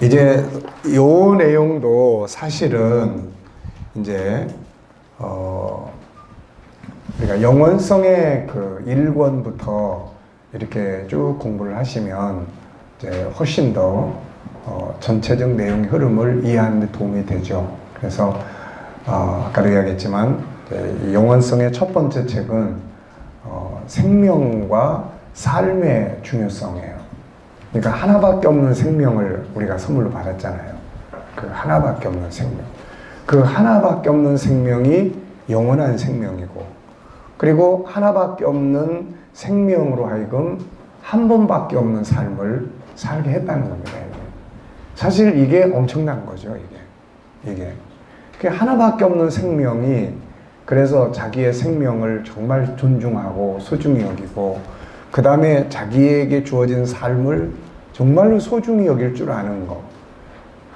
이제 요 내용도 사실은 이제 우리가 영원성의 그 1권부터 이렇게 쭉 공부를 하시면 이제 훨씬 더 전체적 내용의 흐름을 이해하는 데 도움이 되죠. 그래서 아까도 이야기했지만 이 영원성의 첫 번째 책은 생명과 삶의 중요성이에요. 그러니까 하나밖에 없는 생명을 우리가 선물로 받았잖아요. 그 하나밖에 없는 생명. 그 하나밖에 없는 생명이 영원한 생명이고, 그리고 하나밖에 없는 생명으로 하여금 한 번밖에 없는 삶을 살게 했다는 겁니다. 사실 이게 엄청난 거죠. 이게 하나밖에 없는 생명이, 그래서 자기의 생명을 정말 존중하고 소중히 여기고, 그 다음에 자기에게 주어진 삶을 정말로 소중히 여길 줄 아는 거,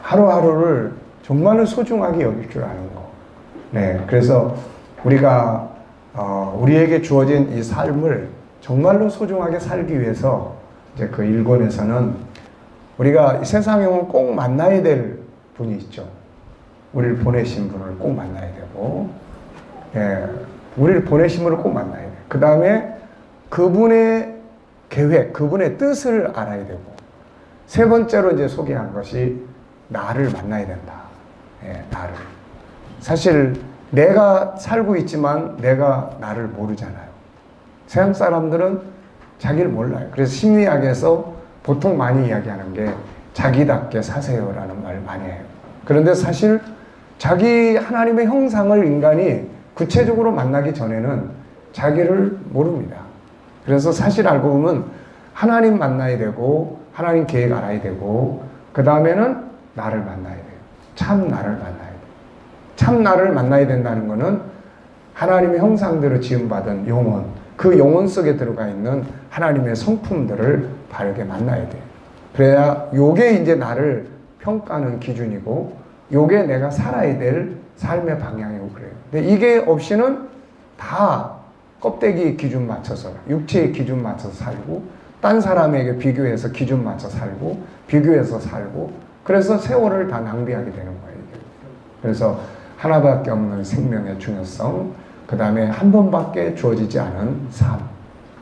하루하루를 정말로 소중하게 여길 줄 아는 거. 네, 그래서 우리가 우리에게 주어진 이 삶을 정말로 소중하게 살기 위해서 이제 그 1권에서는 우리가 이 세상에 오면 꼭 만나야 될 분이 있죠. 우리를 보내신 분을 꼭 만나야 되고, 예, 우리를 보내신 분을 꼭 만나야 돼요. 그 다음에 그분의 계획, 그분의 뜻을 알아야 되고, 세 번째로 이제 소개한 것이 나를 만나야 된다. 예, 나를. 사실 내가 살고 있지만 내가 나를 모르잖아요. 세상 사람들은 자기를 몰라요. 그래서 심리학에서 보통 많이 이야기하는 게 자기답게 사세요라는 말을 많이 해요. 그런데 사실 자기 하나님의 형상을 인간이 구체적으로 만나기 전에는 자기를 모릅니다. 그래서 사실 알고 보면 하나님 만나야 되고, 하나님 계획 알아야 되고, 그 다음에는 나를 만나야 돼요. 참 나를 만나야 돼요. 참 나를 만나야 된다는 것은 하나님의 형상대로 지음받은 영혼, 그 영혼 속에 들어가 있는 하나님의 성품들을 바르게 만나야 돼요. 그래야 요게 이제 나를 평가하는 기준이고, 요게 내가 살아야 될 삶의 방향이고 그래요. 근데 이게 없이는 다 껍데기 기준 맞춰서, 육체의 기준 맞춰서 살고, 딴 사람에게 비교해서 기준 맞춰 살고, 비교해서 살고, 그래서 세월을 다 낭비하게 되는 거예요. 그래서 하나밖에 없는 생명의 중요성, 그 다음에 한 번밖에 주어지지 않은 삶.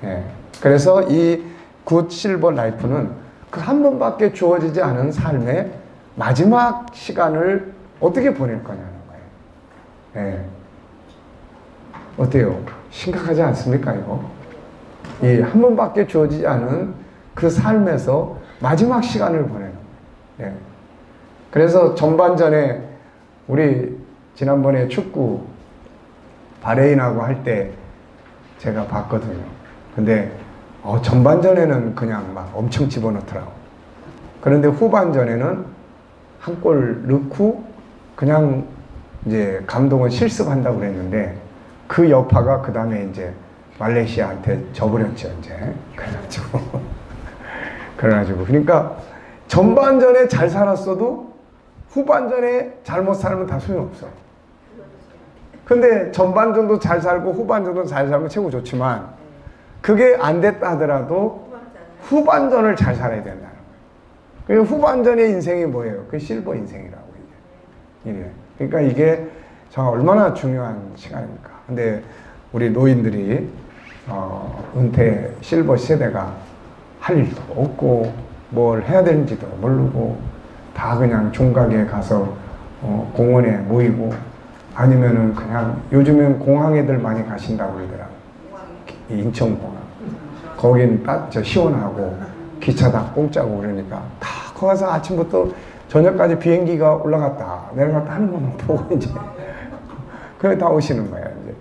예. 그래서 이 굿 실버 라이프는 그 한 번밖에 주어지지 않은 삶의 마지막 시간을 어떻게 보낼 거냐는 거예요. 예. 어때요? 심각하지 않습니까, 이거? 이 한 번밖에 주어지지 않은 그 삶에서 마지막 시간을 보내는 거예요. 예. 그래서 전반전에 우리 지난번에 축구 바레인하고 할 때 제가 봤거든요. 근데 전반전에는 그냥 막 엄청 집어넣더라고. 그런데 후반전에는 한 골 넣고 그냥 이제 감독은 실습한다고 그랬는데, 그 여파가 그 다음에 이제 말레이시아한테 져버렸죠, 이제. 그래가지고. 그러니까 전반전에 잘 살았어도 후반전에 잘못 살면 다 소용없어. 근데 전반전도 잘 살고 후반전도 잘 살면 최고 좋지만, 그게 안 됐다 하더라도 후반전을 잘 살아야 된다는 거예요. 후반전의 인생이 뭐예요? 그 실버 인생이라고. 이게. 그러니까 이게 정말 얼마나 중요한 시간입니까? 근데 우리 노인들이 은퇴 실버 세대가 할 일도 없고 뭘 해야 되는지도 모르고 다 그냥 종각에 가서 공원에 모이고, 아니면은 그냥 요즘엔 공항에들 많이 가신다고 그러더라고요. 인천공항. 거긴 시원하고 기차 다 공짜고 그러니까 다 거기 가서 아침부터 저녁까지 비행기가 올라갔다 내려갔다 하는 것만 보고 이제 그래 다 오시는 거야, 이제.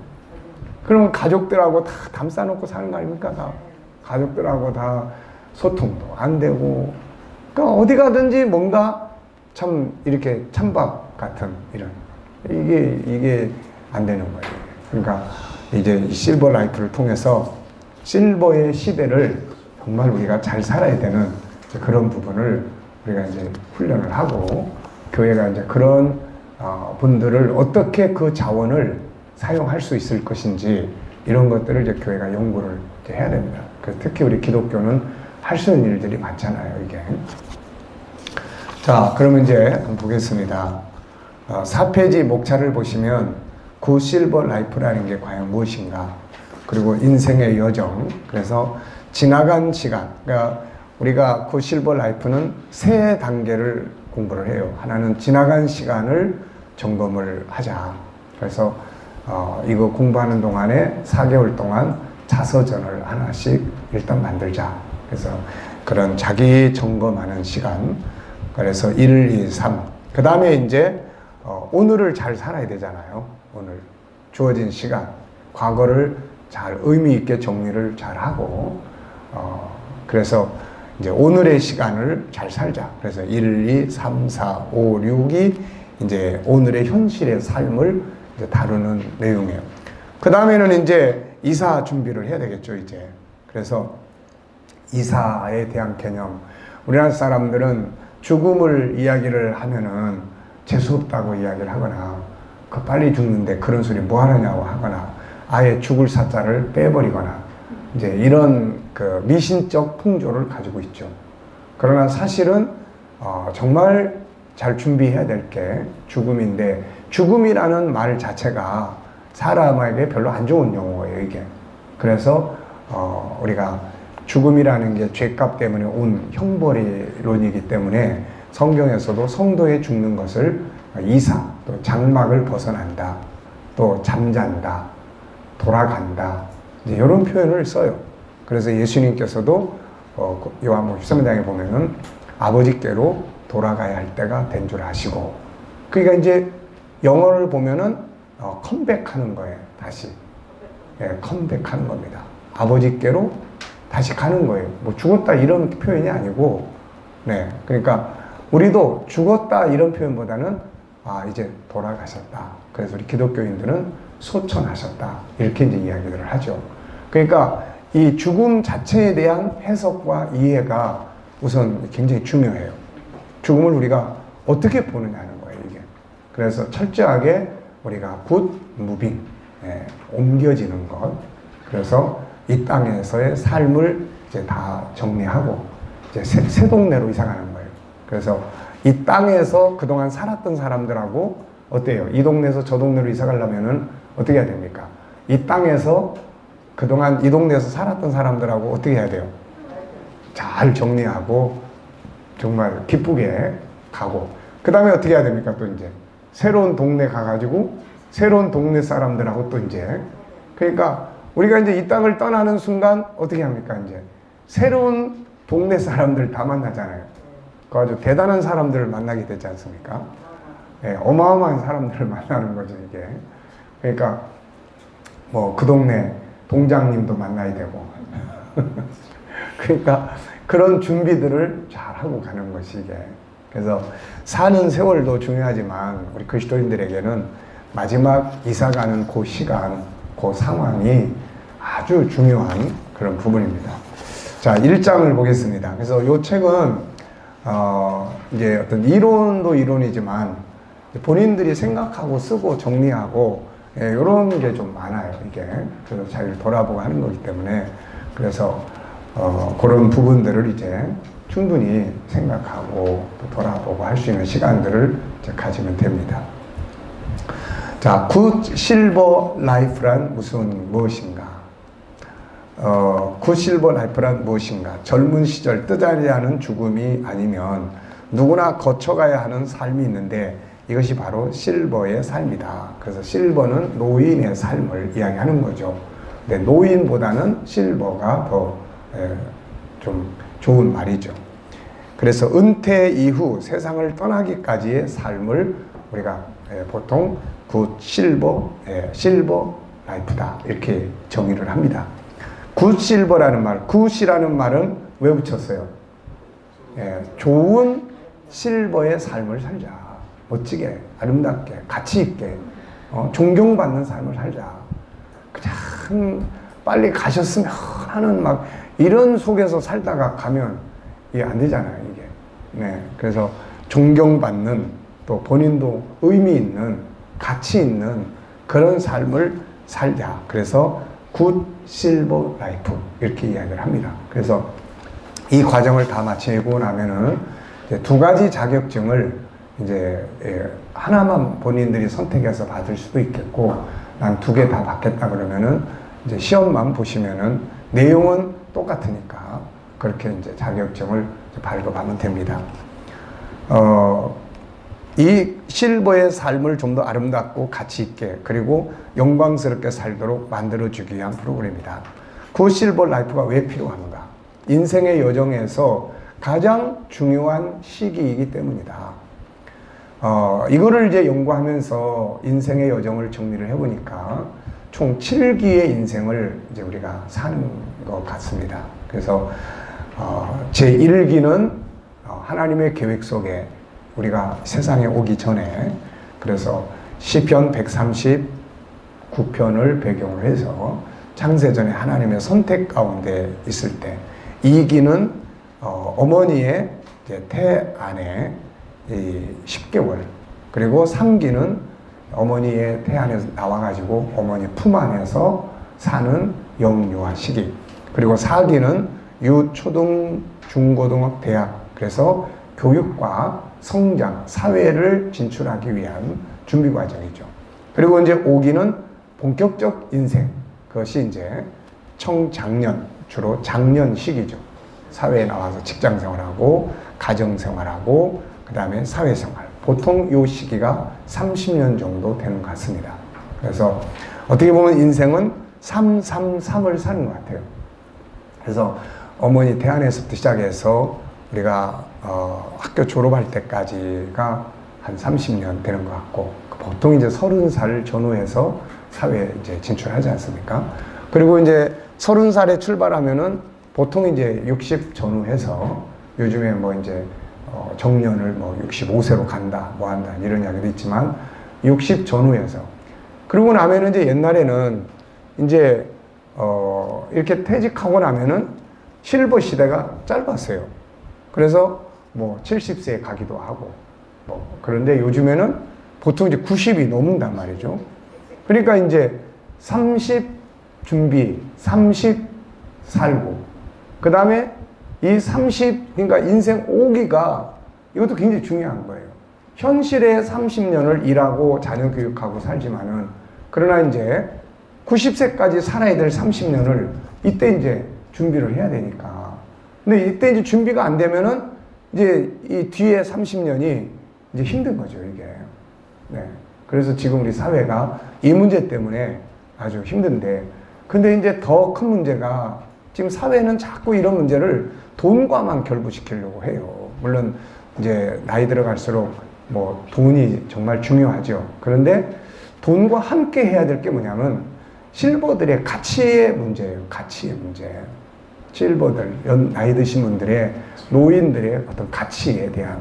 그러면 가족들하고 다 담싸놓고 사는 거 아닙니까? 다 가족들하고 다 소통도 안 되고, 그러니까 어디 가든지 뭔가 참 이렇게 찬밥 같은 이런, 이게 안 되는 거예요. 그러니까 이제 이 실버 라이프를 통해서 실버의 시대를 정말 우리가 잘 살아야 되는 그런 부분을 우리가 이제 훈련을 하고, 교회가 이제 그런 분들을 어떻게 그 자원을 사용할 수 있을 것인지, 이런 것들을 이제 교회가 연구를 이제 해야 됩니다. 특히 우리 기독교는 할 수 있는 일들이 많잖아요, 이게. 자, 그러면 이제 한번 보겠습니다. 4페이지 목차를 보시면 굿 실버 라이프라는 게 과연 무엇인가, 그리고 인생의 여정, 그래서 지나간 시간, 그러니까 우리가 굿 실버 라이프는 세 단계를 공부를 해요. 하나는 지나간 시간을 점검을 하자. 그래서 이거 공부하는 동안에 4개월 동안 자서전을 하나씩 일단 만들자. 그래서 그런 자기 점검하는 시간. 그래서 1, 2, 3. 그 다음에 이제 오늘을 잘 살아야 되잖아요. 오늘 주어진 시간, 과거를 잘 의미 있게 정리를 잘 하고, 그래서 이제 오늘의 시간을 잘 살자. 그래서 1, 2, 3, 4, 5, 6이 이제 오늘의 현실의 삶을 이제 다루는 내용이에요. 그 다음에는 이제 이사 준비를 해야 되겠죠, 이제. 그래서 이사에 대한 개념. 우리나라 사람들은 죽음을 이야기를 하면은 재수없다고 이야기를 하거나, 그 빨리 죽는데 그런 소리 뭐 하느냐고 하거나, 아예 죽을 사자를 빼버리거나, 이제 이런 그 미신적 풍조를 가지고 있죠. 그러나 사실은 정말 잘 준비해야 될 게 죽음인데, 죽음이라는 말 자체가 사람에게 별로 안 좋은 용어예요, 이게. 그래서 우리가 죽음이라는 게 죄값 때문에 온 형벌이론이기 때문에 성경에서도 성도의 죽는 것을 이사, 또 장막을 벗어난다, 또 잠잔다, 돌아간다, 이제 이런 표현을 써요. 그래서 예수님께서도 요한복음 13장에 보면은 아버지께로 돌아가야 할 때가 된 줄 아시고, 그러니까 이제 영어를 보면은 컴백하는 거예요. 다시 컴백하는 겁니다. 아버지께로 다시 가는 거예요. 뭐 죽었다 이런 표현이 아니고, 네, 그러니까 우리도 죽었다 이런 표현보다는 이제 돌아가셨다. 그래서 우리 기독교인들은 소천하셨다 이렇게 이제 이야기들을 하죠. 그러니까 이 죽음 자체에 대한 해석과 이해가 우선 굉장히 중요해요. 죽음을 우리가 어떻게 보느냐는 거예요, 이게. 그래서 철저하게 우리가 굿 무빙, 옮겨지는 것. 그래서 이 땅에서의 삶을 이제 다 정리하고 이제 새 동네로 이사 가는 거예요. 그래서 이 땅에서 그동안 살았던 사람들하고 어때요? 이 동네에서 저 동네로 이사 가려면은 어떻게 해야 됩니까? 이 땅에서 그동안 이 동네에서 살았던 사람들하고 어떻게 해야 돼요? 잘 정리하고 정말 기쁘게 가고, 그 다음에 어떻게 해야 됩니까? 또 이제 새로운 동네 가가지고 새로운 동네 사람들하고 또 이제, 그러니까 우리가 이제 이 땅을 떠나는 순간 어떻게 합니까? 이제 새로운 동네 사람들 다 만나잖아요. 그 아주 대단한 사람들을 만나게 되지 않습니까? 어마어마한 사람들을 만나는 거죠, 이게. 그러니까 뭐 그 동네 동장님도 만나야 되고 그러니까 그런 준비들을 잘 하고 가는 것이 이게. 그래서 사는 세월도 중요하지만 우리 그리스도인들에게는 마지막 이사가는 그 시간, 그 상황이 아주 중요한 그런 부분입니다. 자, 1장을 보겠습니다. 그래서 이 책은 이제 어떤 이론도 이론이지만 본인들이 생각하고 쓰고 정리하고 이런 게 좀 많아요, 이게. 그래서 잘 돌아보고 하는 거기 때문에, 그래서 그런 부분들을 이제 충분히 생각하고 또 돌아보고 할 수 있는 시간들을 이제 가지면 됩니다. 자, 굿 실버 라이프란 무엇인가? 굿 실버 라이프란 무엇인가? 젊은 시절 뜨자리 하는 죽음이 아니면 누구나 거쳐가야 하는 삶이 있는데 이것이 바로 실버의 삶이다. 그래서 실버는 노인의 삶을 이야기하는 거죠. 근데 노인보다는 실버가 더 좀 좋은 말이죠. 그래서 은퇴 이후 세상을 떠나기까지의 삶을 우리가 보통 굿 실버 라이프다 이렇게 정의를 합니다. 굿 실버라는 말, 굿이라는 말은 왜 붙였어요? 좋은 실버의 삶을 살자. 멋지게, 아름답게, 가치 있게, 존경받는 삶을 살자. 그냥 빨리 가셨으면 하는 막 이런 속에서 살다가 가면 이게 안 되잖아요, 이게. 네, 그래서 존경받는, 또 본인도 의미 있는, 가치 있는 그런 삶을 살자. 그래서 굿 실버 라이프 이렇게 이야기를 합니다. 그래서 이 과정을 다 마치고 나면은 이제 두 가지 자격증을 이제 하나만 본인들이 선택해서 받을 수도 있겠고, 난 두 개 다 받겠다 그러면은 이제 시험만 보시면은 내용은 똑같으니까 그렇게 이제 자격증을 발급하면 됩니다. 이 실버의 삶을 좀 더 아름답고 가치 있게 그리고 영광스럽게 살도록 만들어주기 위한 프로그램이다. 그 실버 라이프가 왜 필요한가? 인생의 여정에서 가장 중요한 시기이기 때문이다. 이거를 이제 연구하면서 인생의 여정을 정리를 해보니까 총 7기의 인생을 이제 우리가 사는 것 같습니다. 그래서 제1기는 하나님의 계획 속에 우리가 세상에 오기 전에, 그래서 시편 139편을 배경으로 해서 창세전에 하나님의 선택 가운데 있을 때, 2기는 어머니의 태 안에 10개월, 그리고 3기는 어머니의 태 안에서 나와가지고 어머니 품 안에서 사는 영유아 시기, 그리고 4기는 유, 초등, 중고등학, 대학, 그래서 교육과 성장, 사회를 진출하기 위한 준비 과정이죠. 그리고 이제 5기는 본격적 인생, 그것이 이제 청장년, 주로 장년 시기죠. 사회에 나와서 직장 생활하고 가정 생활하고 그 다음에 사회생활, 보통 이 시기가 30년 정도 되는 것 같습니다. 그래서 어떻게 보면 인생은 333을 사는 것 같아요. 그래서 어머니 태안에서부터 시작해서 우리가 학교 졸업할 때까지가 한 30년 되는 것 같고, 보통 이제 30살 전후해서 사회에 이제 진출하지 않습니까? 그리고 이제 30살에 출발하면은 보통 이제 60 전후해서, 요즘에 뭐 이제 정년을 뭐 65세로 간다, 뭐 한다, 이런 이야기도 있지만 60 전후해서. 그러고 나면은 이제 옛날에는 이제 이렇게 퇴직하고 나면은 실버 시대가 짧았어요. 그래서 뭐 70세에 가기도 하고, 그런데 요즘에는 보통 이제 90이 넘는단 말이죠. 그러니까 이제 30 준비, 30 살고, 그 다음에 이 30, 그러니까 인생 5기가 이것도 굉장히 중요한 거예요. 현실에 30년을 일하고 자녀 교육하고 살지만은, 그러나 이제 90세까지 살아야 될 30년을 이때 이제 준비를 해야 되니까. 근데 이때 이제 준비가 안 되면은 이제 이 뒤에 30년이 이제 힘든 거죠, 이게. 네. 그래서 지금 우리 사회가 이 문제 때문에 아주 힘든데, 근데 이제 더 큰 문제가, 지금 사회는 자꾸 이런 문제를 돈과만 결부시키려고 해요. 물론 이제 나이 들어갈수록 뭐 돈이 정말 중요하죠. 그런데 돈과 함께 해야 될 게 뭐냐면 실버들의 가치의 문제예요. 가치의 문제. 실버들, 나이 드신 분들의, 노인들의 어떤 가치에 대한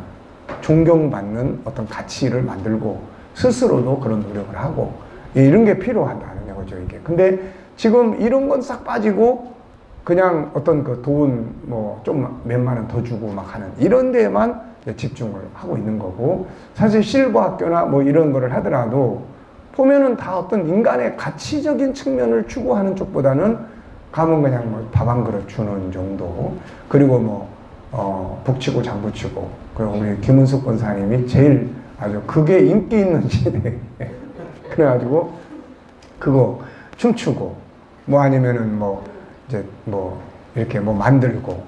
존경받는 어떤 가치를 만들고 스스로도 그런 노력을 하고, 이런 게 필요하다는 거죠, 이게. 근데 지금 이런 건 싹 빠지고 그냥 어떤 그 돈 뭐 좀 몇만 원 더 주고 막 하는 이런 데에만 집중을 하고 있는 거고, 사실 실버 학교나 뭐 이런 거를 하더라도 보면은 다 어떤 인간의 가치적인 측면을 추구하는 쪽보다는 가면 그냥 뭐 밥 한 그릇 주는 정도, 그리고 뭐 북치고 장구치고, 그리고 우리 김은숙 권사님이 제일 아주 그게 인기 있는 시대에 그래가지고 그거 춤추고, 뭐 아니면은 뭐 이제 뭐 이렇게 뭐 만들고,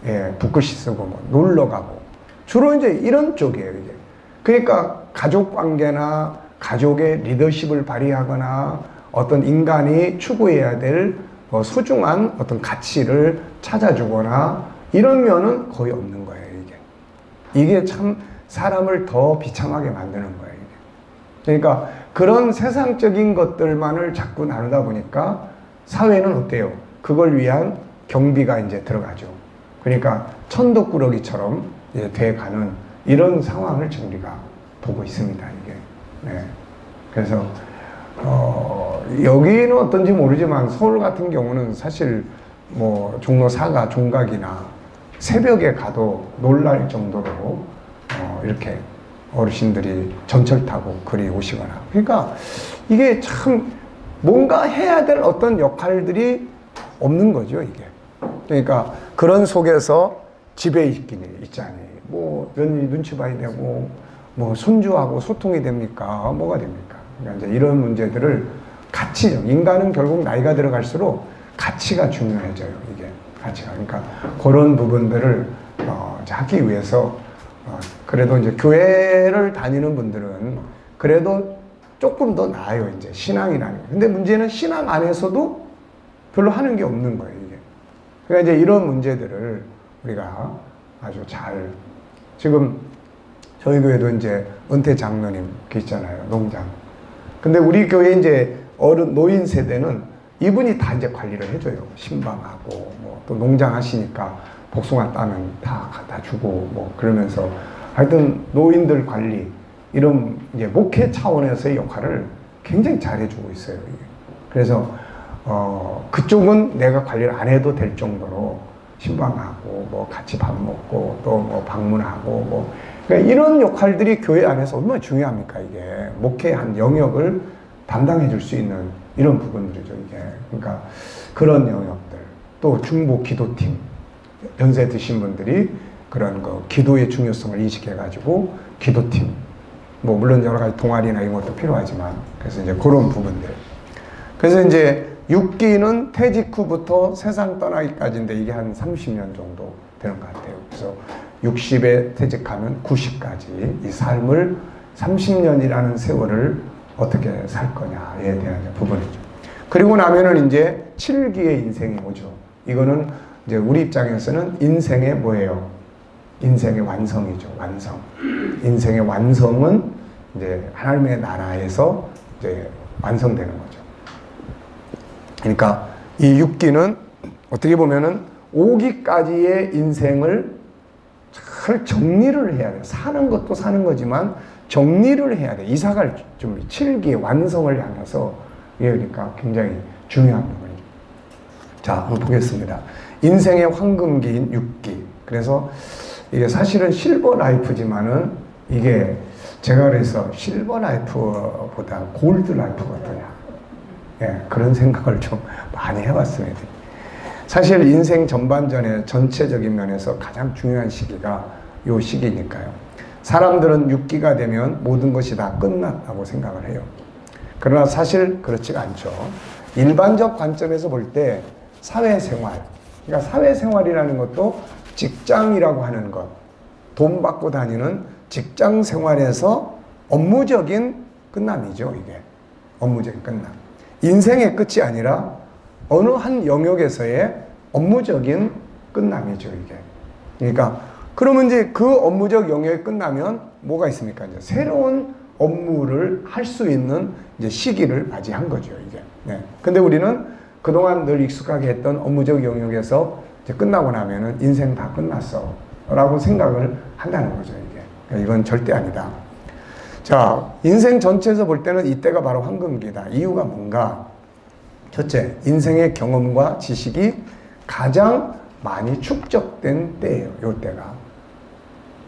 예, 붓글씨 쓰고 뭐 놀러 가고, 주로 이제 이런 쪽이에요, 이제. 그러니까 가족 관계나 가족의 리더십을 발휘하거나 어떤 인간이 추구해야 될 소중한 어떤 가치를 찾아주거나 이런 면은 거의 없는 거예요, 이게. 이게 참 사람을 더 비참하게 만드는 거예요, 이게. 그러니까 그런 세상적인 것들만을 자꾸 나누다 보니까 사회는 어때요? 그걸 위한 경비가 이제 들어가죠. 그러니까 천덕꾸러기처럼 이제 돼가는 이런 상황을 지금 우리가 보고 있습니다, 이게. 네. 그래서 여기는 어떤지 모르지만 서울 같은 경우는 사실 뭐 종로 사가 종각이나 새벽에 가도 놀랄 정도로 이렇게 어르신들이 전철 타고 그리 오시거나, 그러니까 이게 참 뭔가 해야 될 어떤 역할들이 없는 거죠, 이게. 그러니까 그런 속에서 지배있기는 있잖아요. 뭐 며느리 눈치 봐야 되고 뭐 손주하고 소통이 됩니까? 뭐가 됩니까? 그러니까 이제 이런 문제들을 가치적, 인간은 결국 나이가 들어갈수록 가치가 중요해져요. 이게 가치가. 그러니까 그런 부분들을 하기 위해서 그래도 이제 교회를 다니는 분들은 그래도 조금 더 나아요. 이제 신앙이라는 게. 근데 문제는 신앙 안에서도 별로 하는 게 없는 거예요. 이게. 그러니까 이제 이런 문제들을 우리가 아주 잘 지금 저희 교회도 이제 은퇴 장로님 계시잖아요. 농장. 근데 우리 교회 이제 노인 세대는 이분이 다 이제 관리를 해줘요. 신방하고 뭐 또 농장 하시니까 복숭아 따면 다 갖다 주고 뭐 그러면서 하여튼 노인들 관리 이런 이제 목회 차원에서의 역할을 굉장히 잘해주고 있어요. 이게. 그래서 그쪽은 내가 관리를 안 해도 될 정도로 신방하고 뭐 같이 밥 먹고 또 뭐 방문하고 뭐 그러니까 이런 역할들이 교회 안에서 얼마나 중요합니까? 이게 목회 한 영역을 담당해 줄 수 있는 이런 부분들이죠. 이게 그러니까 그런 영역들 또 중보 기도팀 연세 드신 분들이 그런 거 기도의 중요성을 인식해 가지고 기도팀 뭐 물론 여러 가지 동아리나 이런 것도 필요하지만 그래서 이제 그런 부분들 그래서 이제 6기는 퇴직 후부터 세상 떠나기까지인데 이게 한 30년 정도 되는 것 같아요. 그래서 60에 퇴직하면 90까지 이 삶을 30년이라는 세월을 어떻게 살 거냐에 대한 부분이죠. 그리고 나면은 이제 7기의 인생이 오죠. 이거는 이제 우리 입장에서는 인생의 뭐예요? 인생의 완성이죠. 완성. 인생의 완성은 이제 하나님의 나라에서 이제 완성되는 거죠. 그러니까 이 6기는 어떻게 보면은 5기까지의 인생을 잘 정리를 해야 돼요. 사는 것도 사는 거지만 정리를 해야 돼. 이사갈 준비, 7기의 완성을 향해서 그러니까 굉장히 중요한 부분이죠. 자, 한번 보겠습니다. 인생의 황금기인 6기. 그래서 이게 사실은 실버 라이프지만은 이게 제가 그래서 실버 라이프보다 골드 라이프가 어떠냐. 예, 그런 생각을 좀 많이 해봤습니다. 사실 인생 전반전의 전체적인 면에서 가장 중요한 시기가 요 시기니까요. 사람들은 6기가 되면 모든 것이 다 끝났다고 생각을 해요. 그러나 사실 그렇지가 않죠. 일반적 관점에서 볼 때 사회생활, 그러니까 사회생활이라는 것도 직장이라고 하는 것, 돈 받고 다니는 직장 생활에서 업무적인 끝남이죠, 이게. 업무적인 끝남. 인생의 끝이 아니라 어느 한 영역에서의 업무적인 끝남이죠, 이게. 그러니까, 그러면 이제 그 업무적 영역이 끝나면 뭐가 있습니까? 이제 새로운 업무를 할 수 있는 이제 시기를 맞이한 거죠, 이게. 네. 근데 우리는 그동안 늘 익숙하게 했던 업무적 영역에서 이제 끝나고 나면은 인생 다 끝났어. 라고 생각을 한다는 거죠, 이게. 그러니까 이건 절대 아니다. 자, 인생 전체에서 볼 때는 이때가 바로 황금기다. 이유가 뭔가? 첫째, 인생의 경험과 지식이 가장 많이 축적된 때예요, 요 때가.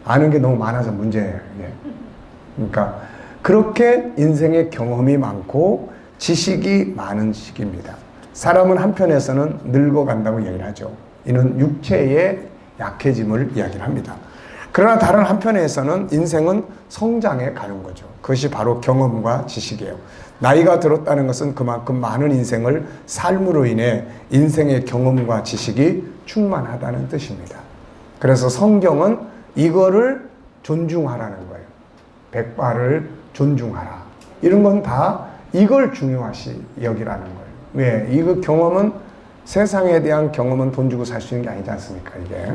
아는 게 너무 많아서 문제예요, 이게. 그러니까, 그렇게 인생의 경험이 많고 지식이 많은 시기입니다. 사람은 한편에서는 늙어간다고 이야기를 하죠. 이는 육체의 약해짐을 이야기를 합니다. 그러나 다른 한편에서는 인생은 성장해 가는 거죠. 그것이 바로 경험과 지식이에요. 나이가 들었다는 것은 그만큼 많은 인생을 삶으로 인해 인생의 경험과 지식이 충만하다는 뜻입니다. 그래서 성경은 이거를 존중하라는 거예요. 백발을 존중하라. 이런 건 다 이걸 중요하시 여기라는 거예요. 왜? 이거 경험은 세상에 대한 경험은 돈 주고 살 수 있는 게 아니지 않습니까? 이게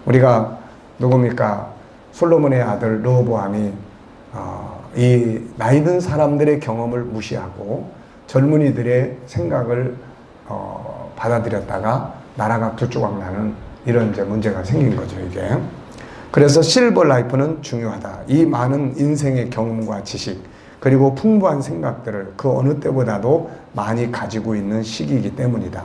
우리가 누굽니까? 솔로몬의 아들 르호보암이 이 나이 든 사람들의 경험을 무시하고 젊은이들의 생각을 받아들였다가 나라가 두 조각 나는 이런 이제 문제가 생긴 거죠, 이게. 그래서 실버 라이프는 중요하다. 이 많은 인생의 경험과 지식 그리고 풍부한 생각들을 그 어느 때보다도 많이 가지고 있는 시기이기 때문이다.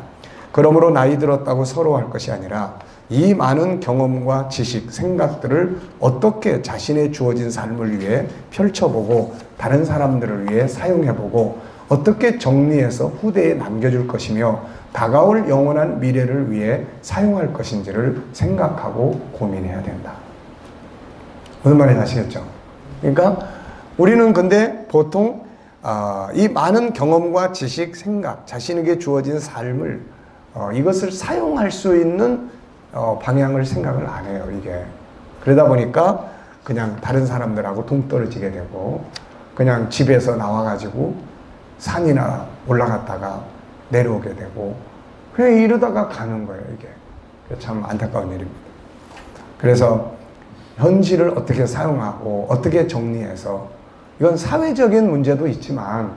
그러므로 나이 들었다고 서러워할 것이 아니라 이 많은 경험과 지식, 생각들을 어떻게 자신의 주어진 삶을 위해 펼쳐보고 다른 사람들을 위해 사용해보고 어떻게 정리해서 후대에 남겨줄 것이며 다가올 영원한 미래를 위해 사용할 것인지를 생각하고 고민해야 된다. 무슨 말인지 아시겠죠? 그러니까 우리는 근데 보통 이 많은 경험과 지식, 생각, 자신에게 주어진 삶을 이것을 사용할 수 있는 방향을 생각을 안 해요, 이게. 그러다 보니까 그냥 다른 사람들하고 동떨어지게 되고 그냥 집에서 나와가지고 산이나 올라갔다가 내려오게 되고 그냥 이러다가 가는 거예요, 이게. 참 안타까운 일입니다. 그래서 현실을 어떻게 사용하고 어떻게 정리해서 이건 사회적인 문제도 있지만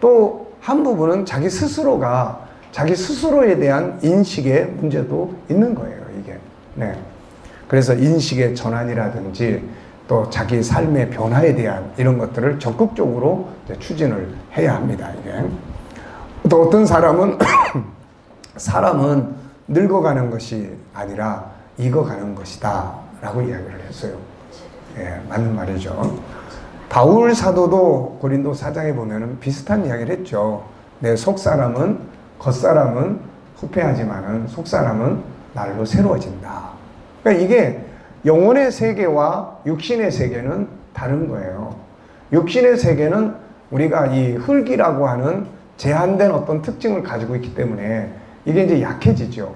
또 한 부분은 자기 스스로가 자기 스스로에 대한 인식의 문제도 있는 거예요, 이게. 네. 그래서 인식의 전환이라든지 또 자기 삶의 변화에 대한 이런 것들을 적극적으로 추진을 해야 합니다, 이게. 또 어떤 사람은 사람은 늙어가는 것이 아니라 익어가는 것이다 라고 이야기를 했어요. 예, 맞는 말이죠. 바울 사도도 고린도 4장에 보면은 비슷한 이야기를 했죠. 내 속사람은 겉사람은 후패하지만은 속사람은 날로 새로워진다. 그러니까 이게 영혼의 세계와 육신의 세계는 다른 거예요. 육신의 세계는 우리가 이 흙이라고 하는 제한된 어떤 특징을 가지고 있기 때문에 이게 이제 약해지죠.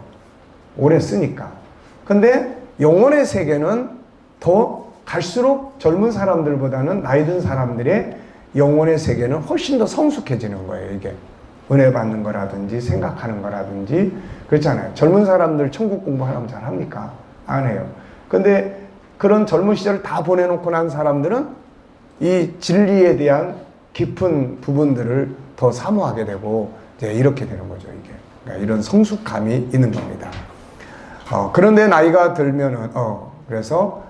오래 쓰니까. 근데 영혼의 세계는 더 갈수록 젊은 사람들보다는 나이 든 사람들의 영혼의 세계는 훨씬 더 성숙해지는 거예요, 이게. 은혜 받는 거라든지 생각하는 거라든지 그렇잖아요. 젊은 사람들 천국 공부하려면 잘 합니까? 안 해요. 근데 그런 젊은 시절을 다 보내놓고 난 사람들은 이 진리에 대한 깊은 부분들을 더 사모하게 되고 이제 이렇게 되는 거죠, 이게. 그러니까 이런 성숙감이 있는 겁니다. 그런데 나이가 들면은 그래서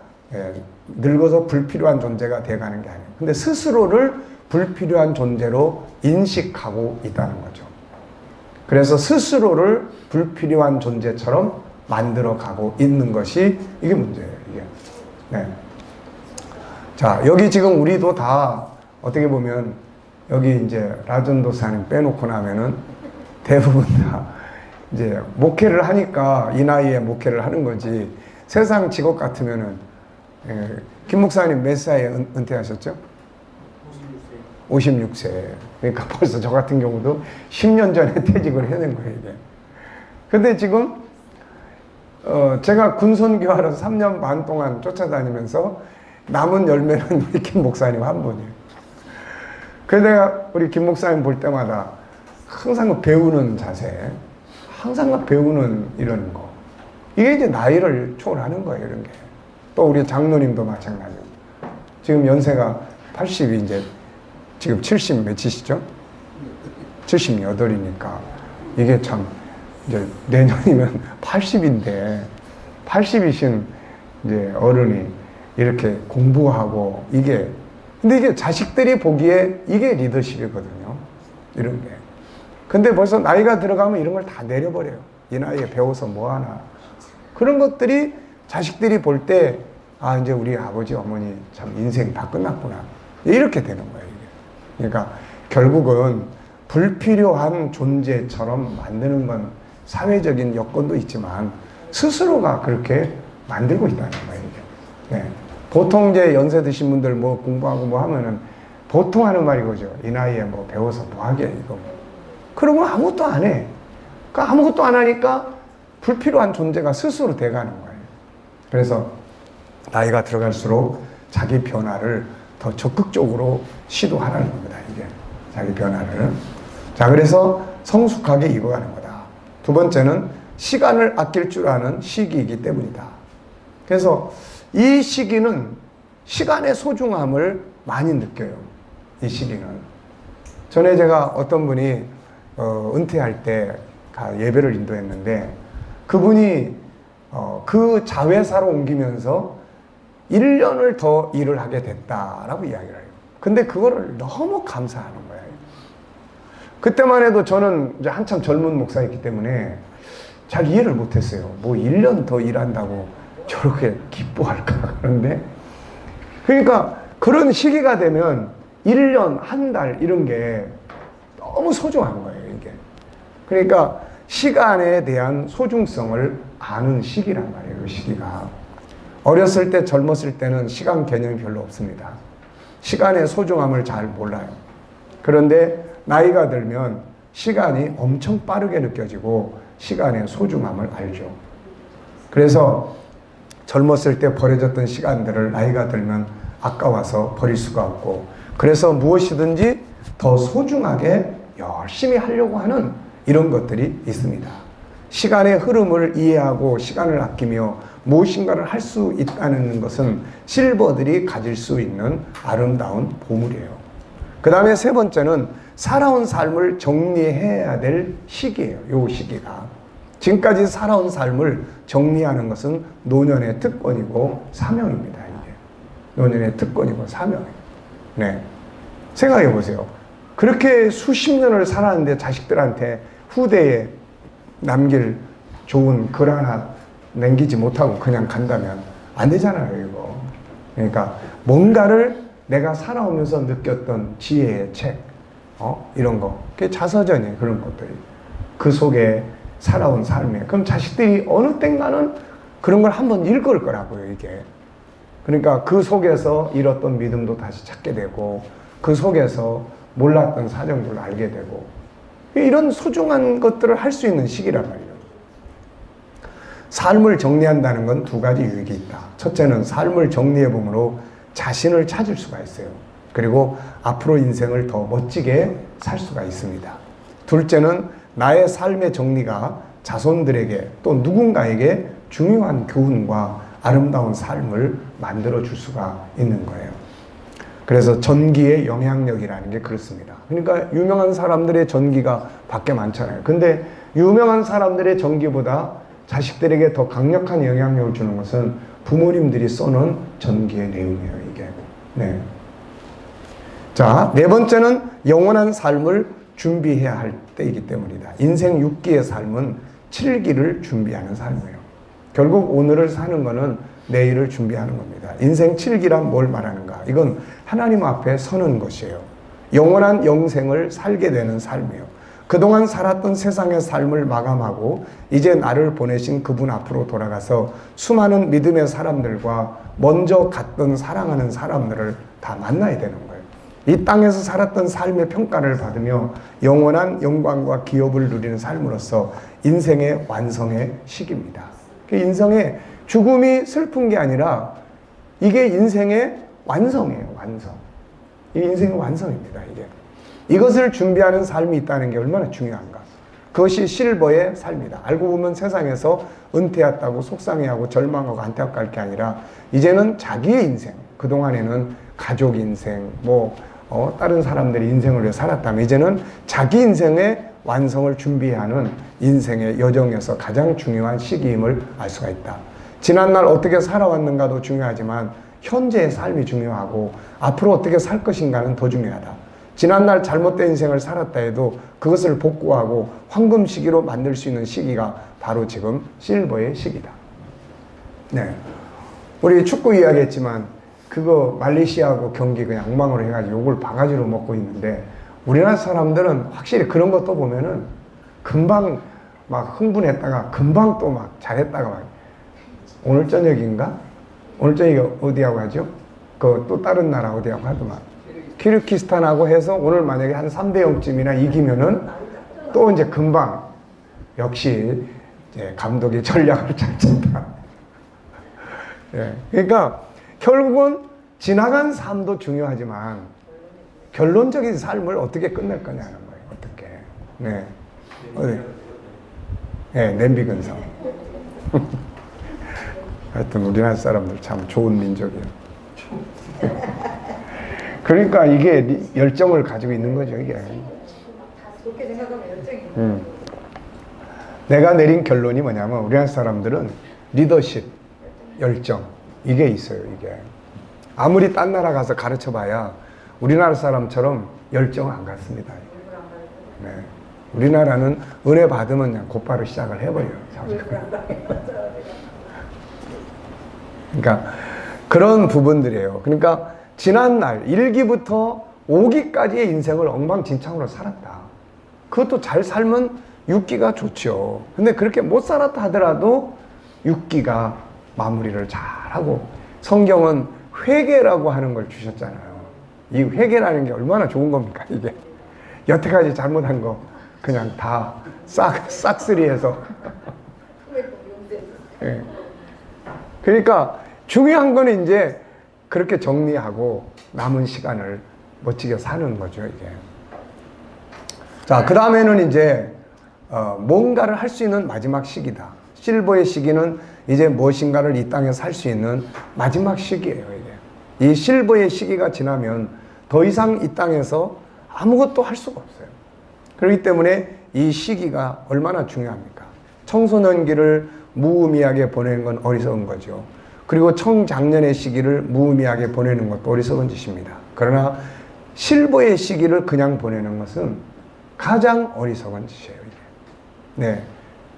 늙어서 불필요한 존재가 돼가는 게 아니에요. 근데 스스로를 불필요한 존재로 인식하고 있다는 거죠. 그래서 스스로를 불필요한 존재처럼 만들어가고 있는 것이 이게 문제예요, 이게. 네. 자, 여기 지금 우리도 다 어떻게 보면 여기 이제 라전도사님 빼놓고 나면은 대부분 다 이제 목회를 하니까 이 나이에 목회를 하는 거지. 세상 직업 같으면은 김 목사님 몇 살에 은퇴하셨죠? 56세. 그러니까 벌써 저 같은 경우도 10년 전에 퇴직을 해낸 거예요, 이게. 근데 지금 제가 군선교하러 3년 반 동안 쫓아다니면서 남은 열매는 우리 김 목사님 한 분이에요. 그래서 내가 우리 김 목사님 볼 때마다 항상 그 배우는 자세, 항상 그 배우는 이런 거. 이게 이제 나이를 초월하는 거예요, 이런 게. 또 우리 장로님도 마찬가지고. 지금 연세가 80이 이제 지금 70 몇이시죠? 78이니까. 이게 참, 이제 내년이면 80인데, 80이신 이제 어른이 이렇게 공부하고 이게, 근데 이게 자식들이 보기에 이게 리더십이거든요. 이런 게. 근데 벌써 나이가 들어가면 이런 걸 다 내려버려요. 이 나이에 배워서 뭐하나. 그런 것들이 자식들이 볼 때, 아, 이제 우리 아버지, 어머니 참 인생 다 끝났구나. 이렇게 되는 거예요, 이게. 그러니까 결국은 불필요한 존재처럼 만드는 건 사회적인 여건도 있지만 스스로가 그렇게 만들고 있다는 거예요, 이게. 네. 보통 이제 연세 드신 분들 뭐 공부하고 뭐 하면은 보통 하는 말이 그죠. 이 나이에 뭐 배워서 뭐 하게, 이거. 그러면 아무것도 안 해. 그러니까 아무것도 안 하니까 불필요한 존재가 스스로 돼가는 거예요. 그래서 나이가 들어갈수록 자기 변화를 더 적극적으로 시도하라는 겁니다, 이게. 자기 변화를. 자, 그래서 성숙하게 익어가는 거다. 두 번째는 시간을 아낄 줄 아는 시기이기 때문이다. 그래서 이 시기는 시간의 소중함을 많이 느껴요. 이 시기는. 전에 제가 어떤 분이 은퇴할 때 예배를 인도했는데 그분이 그 자회사로 옮기면서 1년을 더 일을 하게 됐다라고 이야기를 해요. 근데 그거를 너무 감사하는 거예요. 그때만 해도 저는 이제 한참 젊은 목사였기 때문에 잘 이해를 못했어요. 뭐 1년 더 일한다고 저렇게 기뻐할까 그런데 그러니까 그런 시기가 되면 1년, 한 달 이런 게 너무 소중한 거예요, 이게. 그러니까 시간에 대한 소중성을 아는 시기란 말이에요, 그 시기가. 어렸을 때 젊었을 때는 시간 개념이 별로 없습니다. 시간의 소중함을 잘 몰라요. 그런데 나이가 들면 시간이 엄청 빠르게 느껴지고 시간의 소중함을 알죠. 그래서 젊었을 때 버려졌던 시간들을 나이가 들면 아까워서 버릴 수가 없고, 그래서 무엇이든지 더 소중하게 열심히 하려고 하는 이런 것들이 있습니다. 시간의 흐름을 이해하고 시간을 아끼며 무엇인가를 할 수 있다는 것은 실버들이 가질 수 있는 아름다운 보물이에요. 그 다음에 세 번째는 살아온 삶을 정리해야 될 시기예요. 이 시기가. 지금까지 살아온 삶을 정리하는 것은 노년의 특권이고 사명입니다. 이게 노년의 특권이고 사명이에요. 네. 생각해 보세요. 그렇게 수십 년을 살았는데 자식들한테 후대에 남길 좋은 글 하나 남기지 못하고 그냥 간다면 안 되잖아요, 이거. 그러니까 뭔가를 내가 살아오면서 느꼈던 지혜의 책, 이런 거. 그게 자서전이에요, 그런 것들이. 그 속에 살아온 삶에. 그럼 자식들이 어느 땐가는 그런 걸 한번 읽을 거라고요, 이게. 그러니까 그 속에서 잃었던 믿음도 다시 찾게 되고, 그 속에서 몰랐던 사정들을 알게 되고, 이런 소중한 것들을 할 수 있는 시기란 말이에요. 삶을 정리한다는 건 두 가지 유익이 있다. 첫째는 삶을 정리해봄으로 자신을 찾을 수가 있어요. 그리고 앞으로 인생을 더 멋지게 살 수가 있습니다. 둘째는 나의 삶의 정리가 자손들에게 또 누군가에게 중요한 교훈과 아름다운 삶을 만들어줄 수가 있는 거예요. 그래서 전기의 영향력이라는 게 그렇습니다. 그러니까 유명한 사람들의 전기가 밖에 많잖아요. 근데 유명한 사람들의 전기보다 자식들에게 더 강력한 영향력을 주는 것은 부모님들이 써놓은 전기의 내용이에요, 이게. 네. 자, 네 번째는 영원한 삶을 준비해야 할 때이기 때문이다. 인생 6기의 삶은 7기를 준비하는 삶이에요. 결국 오늘을 사는 것은 내일을 준비하는 겁니다. 인생 7기란 뭘 말하는가? 이건 하나님 앞에 서는 것이에요. 영원한 영생을 살게 되는 삶이에요. 그동안 살았던 세상의 삶을 마감하고 이제 나를 보내신 그분 앞으로 돌아가서 수많은 믿음의 사람들과 먼저 갔던 사랑하는 사람들을 다 만나야 되는 거예요. 이 땅에서 살았던 삶의 평가를 받으며 영원한 영광과 기업을 누리는 삶으로서 인생의 완성의 시기입니다. 인생의 죽음이 슬픈 게 아니라 이게 인생의 완성이에요. 완성. 이게 인생의 완성입니다. 이게. 이것을 준비하는 삶이 있다는 게 얼마나 중요한가. 그것이 실버의 삶이다. 알고 보면 세상에서 은퇴했다고 속상해하고 절망하고 안타까울 게 아니라 이제는 자기의 인생, 그동안에는 가족 인생, 다른 사람들의 인생을 위해 살았다면 이제는 자기 인생의 완성을 준비하는 인생의 여정에서 가장 중요한 시기임을 알 수가 있다. 지난날 어떻게 살아왔는가도 중요하지만 현재의 삶이 중요하고 앞으로 어떻게 살 것인가는 더 중요하다. 지난날 잘못된 인생을 살았다 해도 그것을 복구하고 황금 시기로 만들 수 있는 시기가 바로 지금 실버의 시기다. 네. 우리 축구 이야기했지만 그거 말레이시아하고 경기 그냥 엉망으로 해가지고 욕을 바가지로 먹고 있는데 우리나라 사람들은 확실히 그런 것도 보면은 금방 막 흥분했다가 금방 또 막 잘했다가 막 오늘 저녁인가? 오늘 저녁에 어디하고 하죠? 또 다른 나라 어디하고 하더만. 키르기스탄하고 해서 오늘 만약에 한 3대 0쯤이나 이기면은 또 이제 금방 역시 이제 감독이 전략을 잘 짠다. 예. 그러니까 결국은 지나간 삶도 중요하지만 결론적인 삶을 어떻게 끝낼 거냐는 거예요. 어떻게. 네. 네, 냄비 근성. 하여튼 우리나라 사람들 참 좋은 민족이에요. 그러니까 이게 열정을 가지고 있는 거죠, 이게. 좋게 생각하면 열정이. 내가 내린 결론이 뭐냐면 우리나라 사람들은 리더십, 열정 이게 있어요, 이게. 아무리 딴 나라 가서 가르쳐 봐야 우리나라 사람처럼 열정 안 갖습니다. 네. 우리나라는 은혜 받으면 그냥 곧바로 시작을 해버려요. 그러니까 그런 부분들이에요. 그러니까 지난날 1기부터 5기까지의 인생을 엉망진창으로 살았다. 그것도 잘 살면 6기가 좋죠. 근데 그렇게 못 살았다 하더라도 6기가 마무리를 잘하고, 성경은 회개라고 하는 걸 주셨잖아요. 이 회개라는 게 얼마나 좋은 겁니까, 이게. 여태까지 잘못한 거 그냥 다 싹쓸이해서. 예. 그러니까 중요한 거는 이제 그렇게 정리하고 남은 시간을 멋지게 사는 거죠, 이게. 자, 그 다음에는 이제 뭔가를 할 수 있는 마지막 시기다. 실버의 시기는 이제 무엇인가를 이 땅에서 할 수 있는 마지막 시기예요, 이게. 이 실버의 시기가 지나면 더 이상 이 땅에서 아무것도 할 수가 없어요. 그렇기 때문에 이 시기가 얼마나 중요합니까? 청소년기를 무의미하게 보내는 건 어리석은 거죠. 그리고 청장년의 시기를 무의미하게 보내는 것도 어리석은 짓입니다. 그러나 실버의 시기를 그냥 보내는 것은 가장 어리석은 짓이에요, 이게. 네.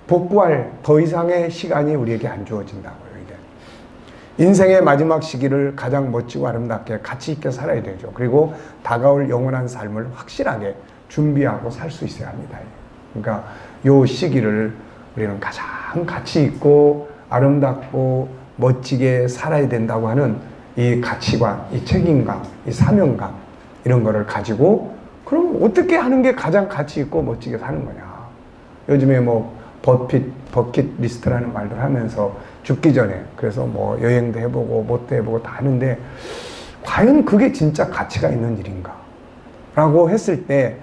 복구할 더 이상의 시간이 우리에게 안 주어진다고요, 이게. 인생의 마지막 시기를 가장 멋지고 아름답게 가치 있게 살아야 되죠. 그리고 다가올 영원한 삶을 확실하게 준비하고 살 수 있어야 합니다. 그러니까 이 시기를 우리는 가장 가치 있고 아름답고 멋지게 살아야 된다고 하는 이 가치관, 이 책임감, 이 사명감, 이런 거를 가지고, 그럼 어떻게 하는 게 가장 가치 있고 멋지게 사는 거냐. 요즘에 뭐 버킷 리스트라는 말들 하면서 죽기 전에, 그래서 뭐 여행도 해보고 뭣도 해보고 다 하는데, 과연 그게 진짜 가치가 있는 일인가 라고 했을 때,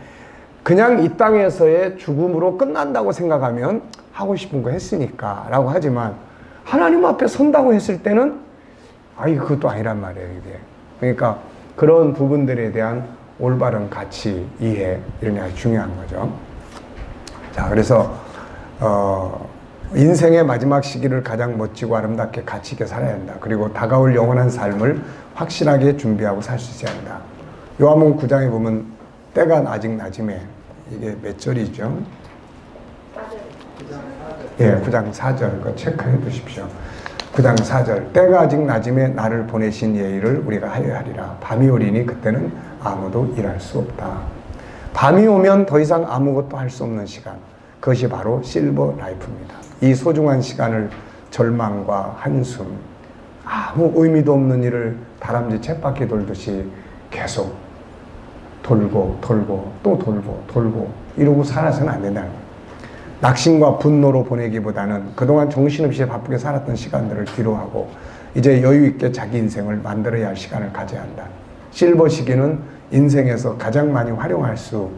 그냥 이 땅에서의 죽음으로 끝난다고 생각하면 하고 싶은 거 했으니까 라고 하지만, 하나님 앞에 선다고 했을 때는 그것도 아니란 말이에요, 이게. 그러니까 그런 부분들에 대한 올바른 가치, 이해, 이런 게 아주 중요한 거죠. 자, 그래서 인생의 마지막 시기를 가장 멋지고 아름답게 가치 있게 살아야 한다. 그리고 다가올 영원한 삶을 확실하게 준비하고 살 수 있어야 한다. 요한복음 9장에 보면 때가 아직 낮음에, 이게 몇 절이죠? 예, 9장 4절, 그거 체크해 두십시오. 9장 4절. 때가 아직 낮음에 나를 보내신 예의를 우리가 하여야 하리라. 밤이 오리니 그때는 아무도 일할 수 없다. 밤이 오면 더 이상 아무것도 할 수 없는 시간. 그것이 바로 실버 라이프입니다. 이 소중한 시간을 절망과 한숨, 아무 의미도 없는 일을 다람쥐 쳇바퀴 돌듯이 계속 돌고 또 돌고 이러고 살아서는 안 된다는 거예요. 낙심과 분노로 보내기보다는 그동안 정신없이 바쁘게 살았던 시간들을 뒤로하고 이제 여유있게 자기 인생을 만들어야 할 시간을 가져야 한다. 실버 시기는 인생에서 가장 많이 활용할 수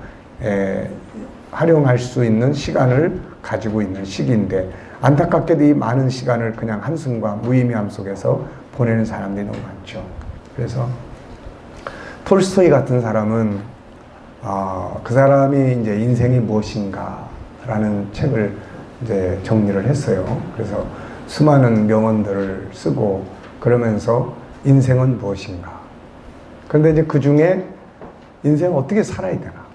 있는 시간을 가지고 있는 시기인데, 안타깝게도 이 많은 시간을 그냥 한숨과 무의미함 속에서 보내는 사람들이 너무 많죠. 그래서 톨스토이 같은 사람은 그 사람이 이제 인생이 무엇인가 라는 책을 이제 정리를 했어요. 그래서 수많은 명언들을 쓰고 그러면서 인생은 무엇인가. 그런데 이제 그 중에 인생 어떻게 살아야 되나.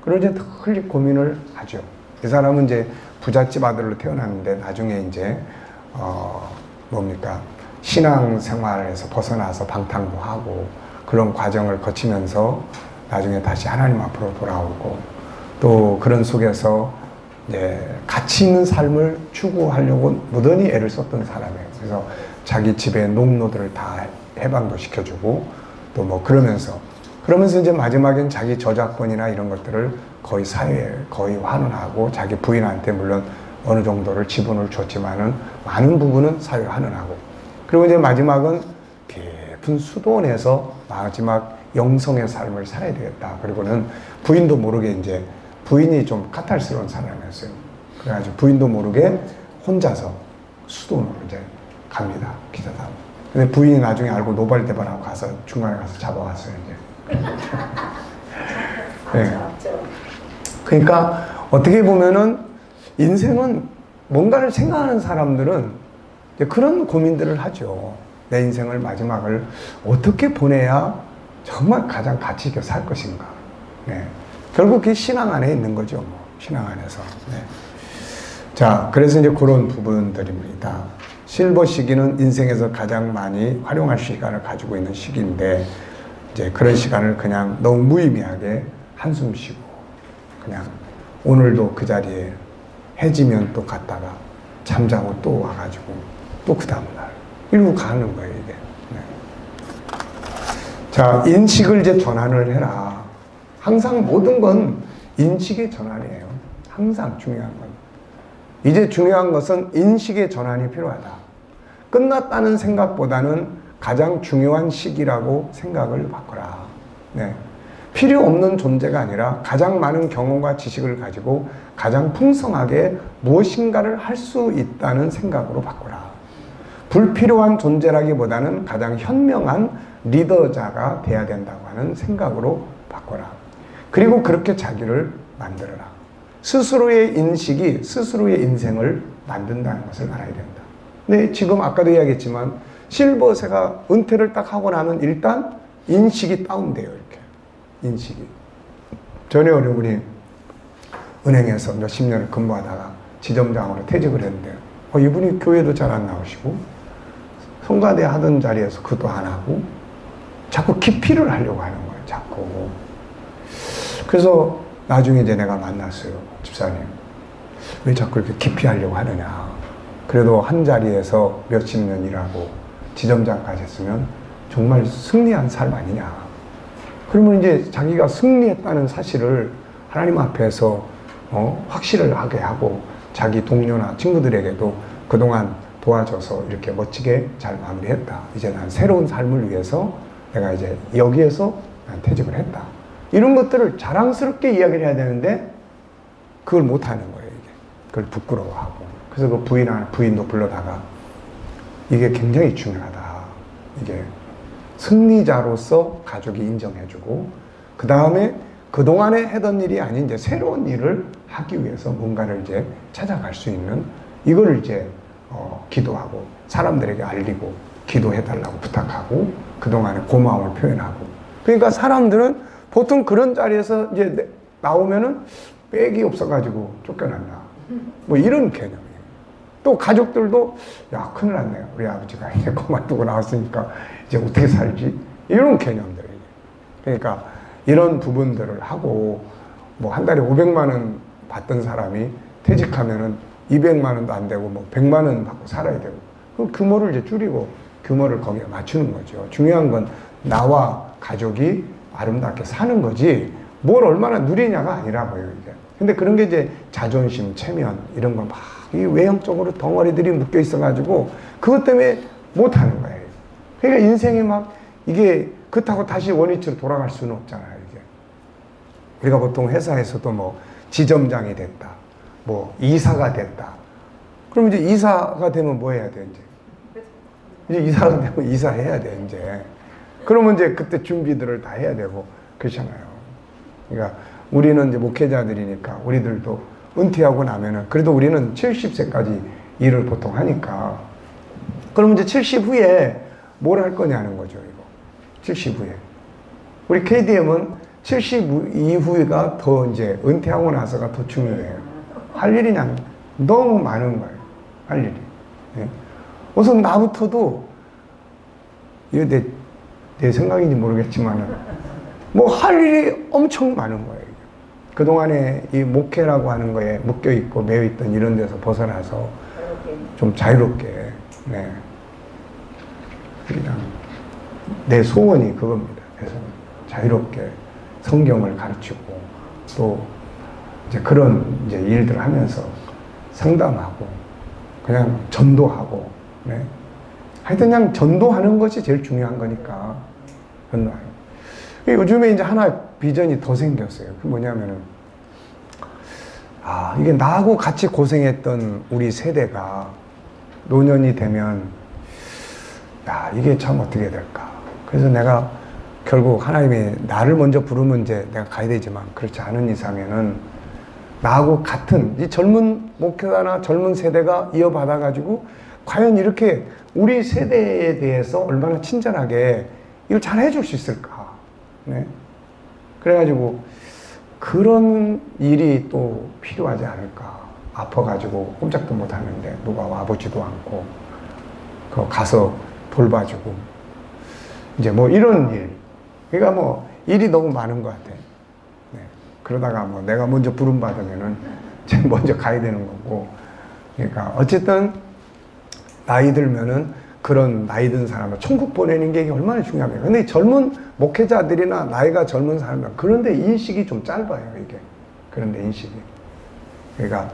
그걸 이제 늘 고민을 하죠. 이 사람은 이제 부잣집 아들로 태어났는데 나중에 이제 신앙 생활에서 벗어나서 방탕도 하고 그런 과정을 거치면서 나중에 다시 하나님 앞으로 돌아오고, 또 그런 속에서 가치 있는 삶을 추구하려고 무던히 애를 썼던 사람이에요. 그래서 자기 집의 농노들을 다 해방도 시켜주고, 또 뭐 그러면서 이제 마지막엔 자기 저작권이나 이런 것들을 거의 사회에 거의 환원하고, 자기 부인한테 물론 어느 정도를 지분을 줬지만은 많은 부분은 사회에 환원하고, 그리고 이제 마지막은 깊은 수도원에서 마지막 영성의 삶을 살아야 되겠다. 그리고는 부인도 모르게 이제 부인이 좀 까탈스러운 사람이었어요. 그래가지고 부인도 모르게 혼자서 수도원으로 이제 갑니다. 기자다. 근데 부인이 나중에 알고 노발대발하고 가서 중간에 가서 잡아왔어요, 이제. 네. 그러니까 어떻게 보면은 인생은 뭔가를 생각하는 사람들은 이제 그런 고민들을 하죠. 내 인생을 마지막을 어떻게 보내야 정말 가장 가치 있게 살 것인가. 네. 결국 그게 신앙 안에 있는 거죠. 뭐. 신앙 안에서. 네. 자, 그래서 이제 그런 부분들입니다. 실버 시기는 인생에서 가장 많이 활용할 시간을 가지고 있는 시기인데, 이제 그런 시간을 그냥 너무 무의미하게 한숨 쉬고, 그냥 오늘도 그 자리에 해지면 또 갔다가 잠자고 또 와가지고 또 그 다음날 이러고 가는 거예요, 이게. 네. 자, 인식을 이제 전환을 해라. 항상 모든 건 인식의 전환이에요. 항상 중요한 건. 이제 중요한 것은 인식의 전환이 필요하다. 끝났다는 생각보다는 가장 중요한 시기라고 생각을 바꿔라. 네. 필요 없는 존재가 아니라 가장 많은 경험과 지식을 가지고 가장 풍성하게 무엇인가를 할 수 있다는 생각으로 바꿔라. 불필요한 존재라기보다는 가장 현명한 리더자가 돼야 된다고 하는 생각으로 바꿔라. 그리고 그렇게 자기를 만들어라. 스스로의 인식이 스스로의 인생을 만든다는 것을 알아야 된다. 근데 지금 아까도 이야기했지만 실버새가 은퇴를 딱 하고 나면 일단 인식이 다운돼요. 이렇게 인식이. 전에 어느 분이 은행에서 몇십 년을 근무하다가 지점장으로 퇴직을 했는데 이분이 교회도 잘 안 나오시고 성가대 하던 자리에서 그것도 안 하고 자꾸 기피를 하려고 하는 거예요. 자꾸. 그래서 나중에 이제 내가 만났어요. 집사님. 왜 자꾸 이렇게 기피하려고 하느냐. 그래도 한 자리에서 몇십 년 일하고 지점장까지 했으면 정말 승리한 삶 아니냐. 그러면 이제 자기가 승리했다는 사실을 하나님 앞에서 확실을 하게 하고 자기 동료나 친구들에게도 그동안 도와줘서 이렇게 멋지게 잘 마무리했다. 이제 난 새로운 삶을 위해서 내가 이제 여기에서 난 퇴직을 했다. 이런 것들을 자랑스럽게 이야기를 해야 되는데 그걸 못하는 거예요. 이게. 그걸 부끄러워하고. 그래서 그 부인도 불러다가 이게 굉장히 중요하다. 이게 승리자로서 가족이 인정해주고 그 다음에 그동안에 하던 일이 아닌 이제 새로운 일을 하기 위해서 뭔가를 이제 찾아갈 수 있는 이거를 이제 기도하고 사람들에게 알리고 기도해달라고 부탁하고 그동안의 고마움을 표현하고 그러니까 사람들은 보통 그런 자리에서 이제 나오면은 백이 없어가지고 쫓겨난다. 뭐 이런 개념이에요. 또 가족들도 야 큰일 났네요. 우리 아버지가 이제 그만두고 나왔으니까 이제 어떻게 살지? 이런 개념들이에요. 그러니까 이런 부분들을 하고 뭐 한 달에 500만 원 받던 사람이 퇴직하면은 200만 원도 안 되고 뭐 100만 원 받고 살아야 되고 그 규모를 이제 줄이고 규모를 거기에 맞추는 거죠. 중요한 건 나와 가족이 아름답게 사는 거지 뭘 얼마나 누리냐가 아니라고요. 이게. 근데 그런 게 이제 자존심, 체면 이런 걸 막 이 외형적으로 덩어리들이 묶여 있어가지고 그것 때문에 못 하는 거예요. 그러니까 인생이 막 이게 그렇다고 다시 원위치로 돌아갈 수는 없잖아요. 이게. 우리가 보통 회사에서도 뭐 지점장이 됐다, 뭐 이사가 됐다. 그럼 이제 이사가 되면 뭐 해야 돼 이제 이사가 되면 이사해야 돼 이제. 그러면 이제 그때 준비들을 다 해야 되고 그렇잖아요. 그러니까 우리는 이제 목회자들이니까 우리들도 은퇴하고 나면은 그래도 우리는 70세까지 일을 보통 하니까 그럼 이제 70 후에 뭘 할 거냐는 거죠, 이거. 70 후에. 우리 KDM은 70 이후가 더 이제 은퇴하고 나서가 더 중요해요. 할 일이 너무 많은 거예요. 할 일이. 네. 우선 나부터도 이거 내 생각인지 모르겠지만 뭐 할 일이 엄청 많은 거예요. 그동안에 이 목회라고 하는 거에 묶여있고 매여있던 이런 데서 벗어나서 좀 자유롭게 네. 그냥 내 소원이 그겁니다. 그래서 자유롭게 성경을 가르치고 또 이제 그런 이제 일들을 하면서 상담하고 그냥 전도하고 네. 하여튼 그냥 전도하는 것이 제일 중요한 거니까 전도하는. 요즘에 이제 하나 비전이 더 생겼어요. 그 뭐냐면은 이게 나하고 같이 고생했던 우리 세대가 노년이 되면 이게 참 어떻게 될까. 그래서 내가 결국 하나님이 나를 먼저 부르면 이제 내가 가야 되지만 그렇지 않은 이상에는 나하고 같은 이 젊은 목회자나 젊은 세대가 이어받아 가지고 과연 이렇게 우리 세대에 대해서 얼마나 친절하게 이걸 잘 해줄 수 있을까. 네. 그래가지고 그런 일이 또 필요하지 않을까. 아파가지고 꼼짝도 못 하는데 누가 와보지도 않고 가서 돌봐주고 이제 뭐 이런 일. 그러니까 뭐 일이 너무 많은 것 같아. 네. 그러다가 뭐 내가 먼저 부름 받으면은 먼저 가야 되는 거고. 그러니까 어쨌든 나이 들면은 그런 나이 든 사람을 천국 보내는 게 이게 얼마나 중요합니까? 근데 젊은 목회자들이나 나이가 젊은 사람들, 그런데 인식이 좀 짧아요, 이게. 그런데 인식이. 그러니까,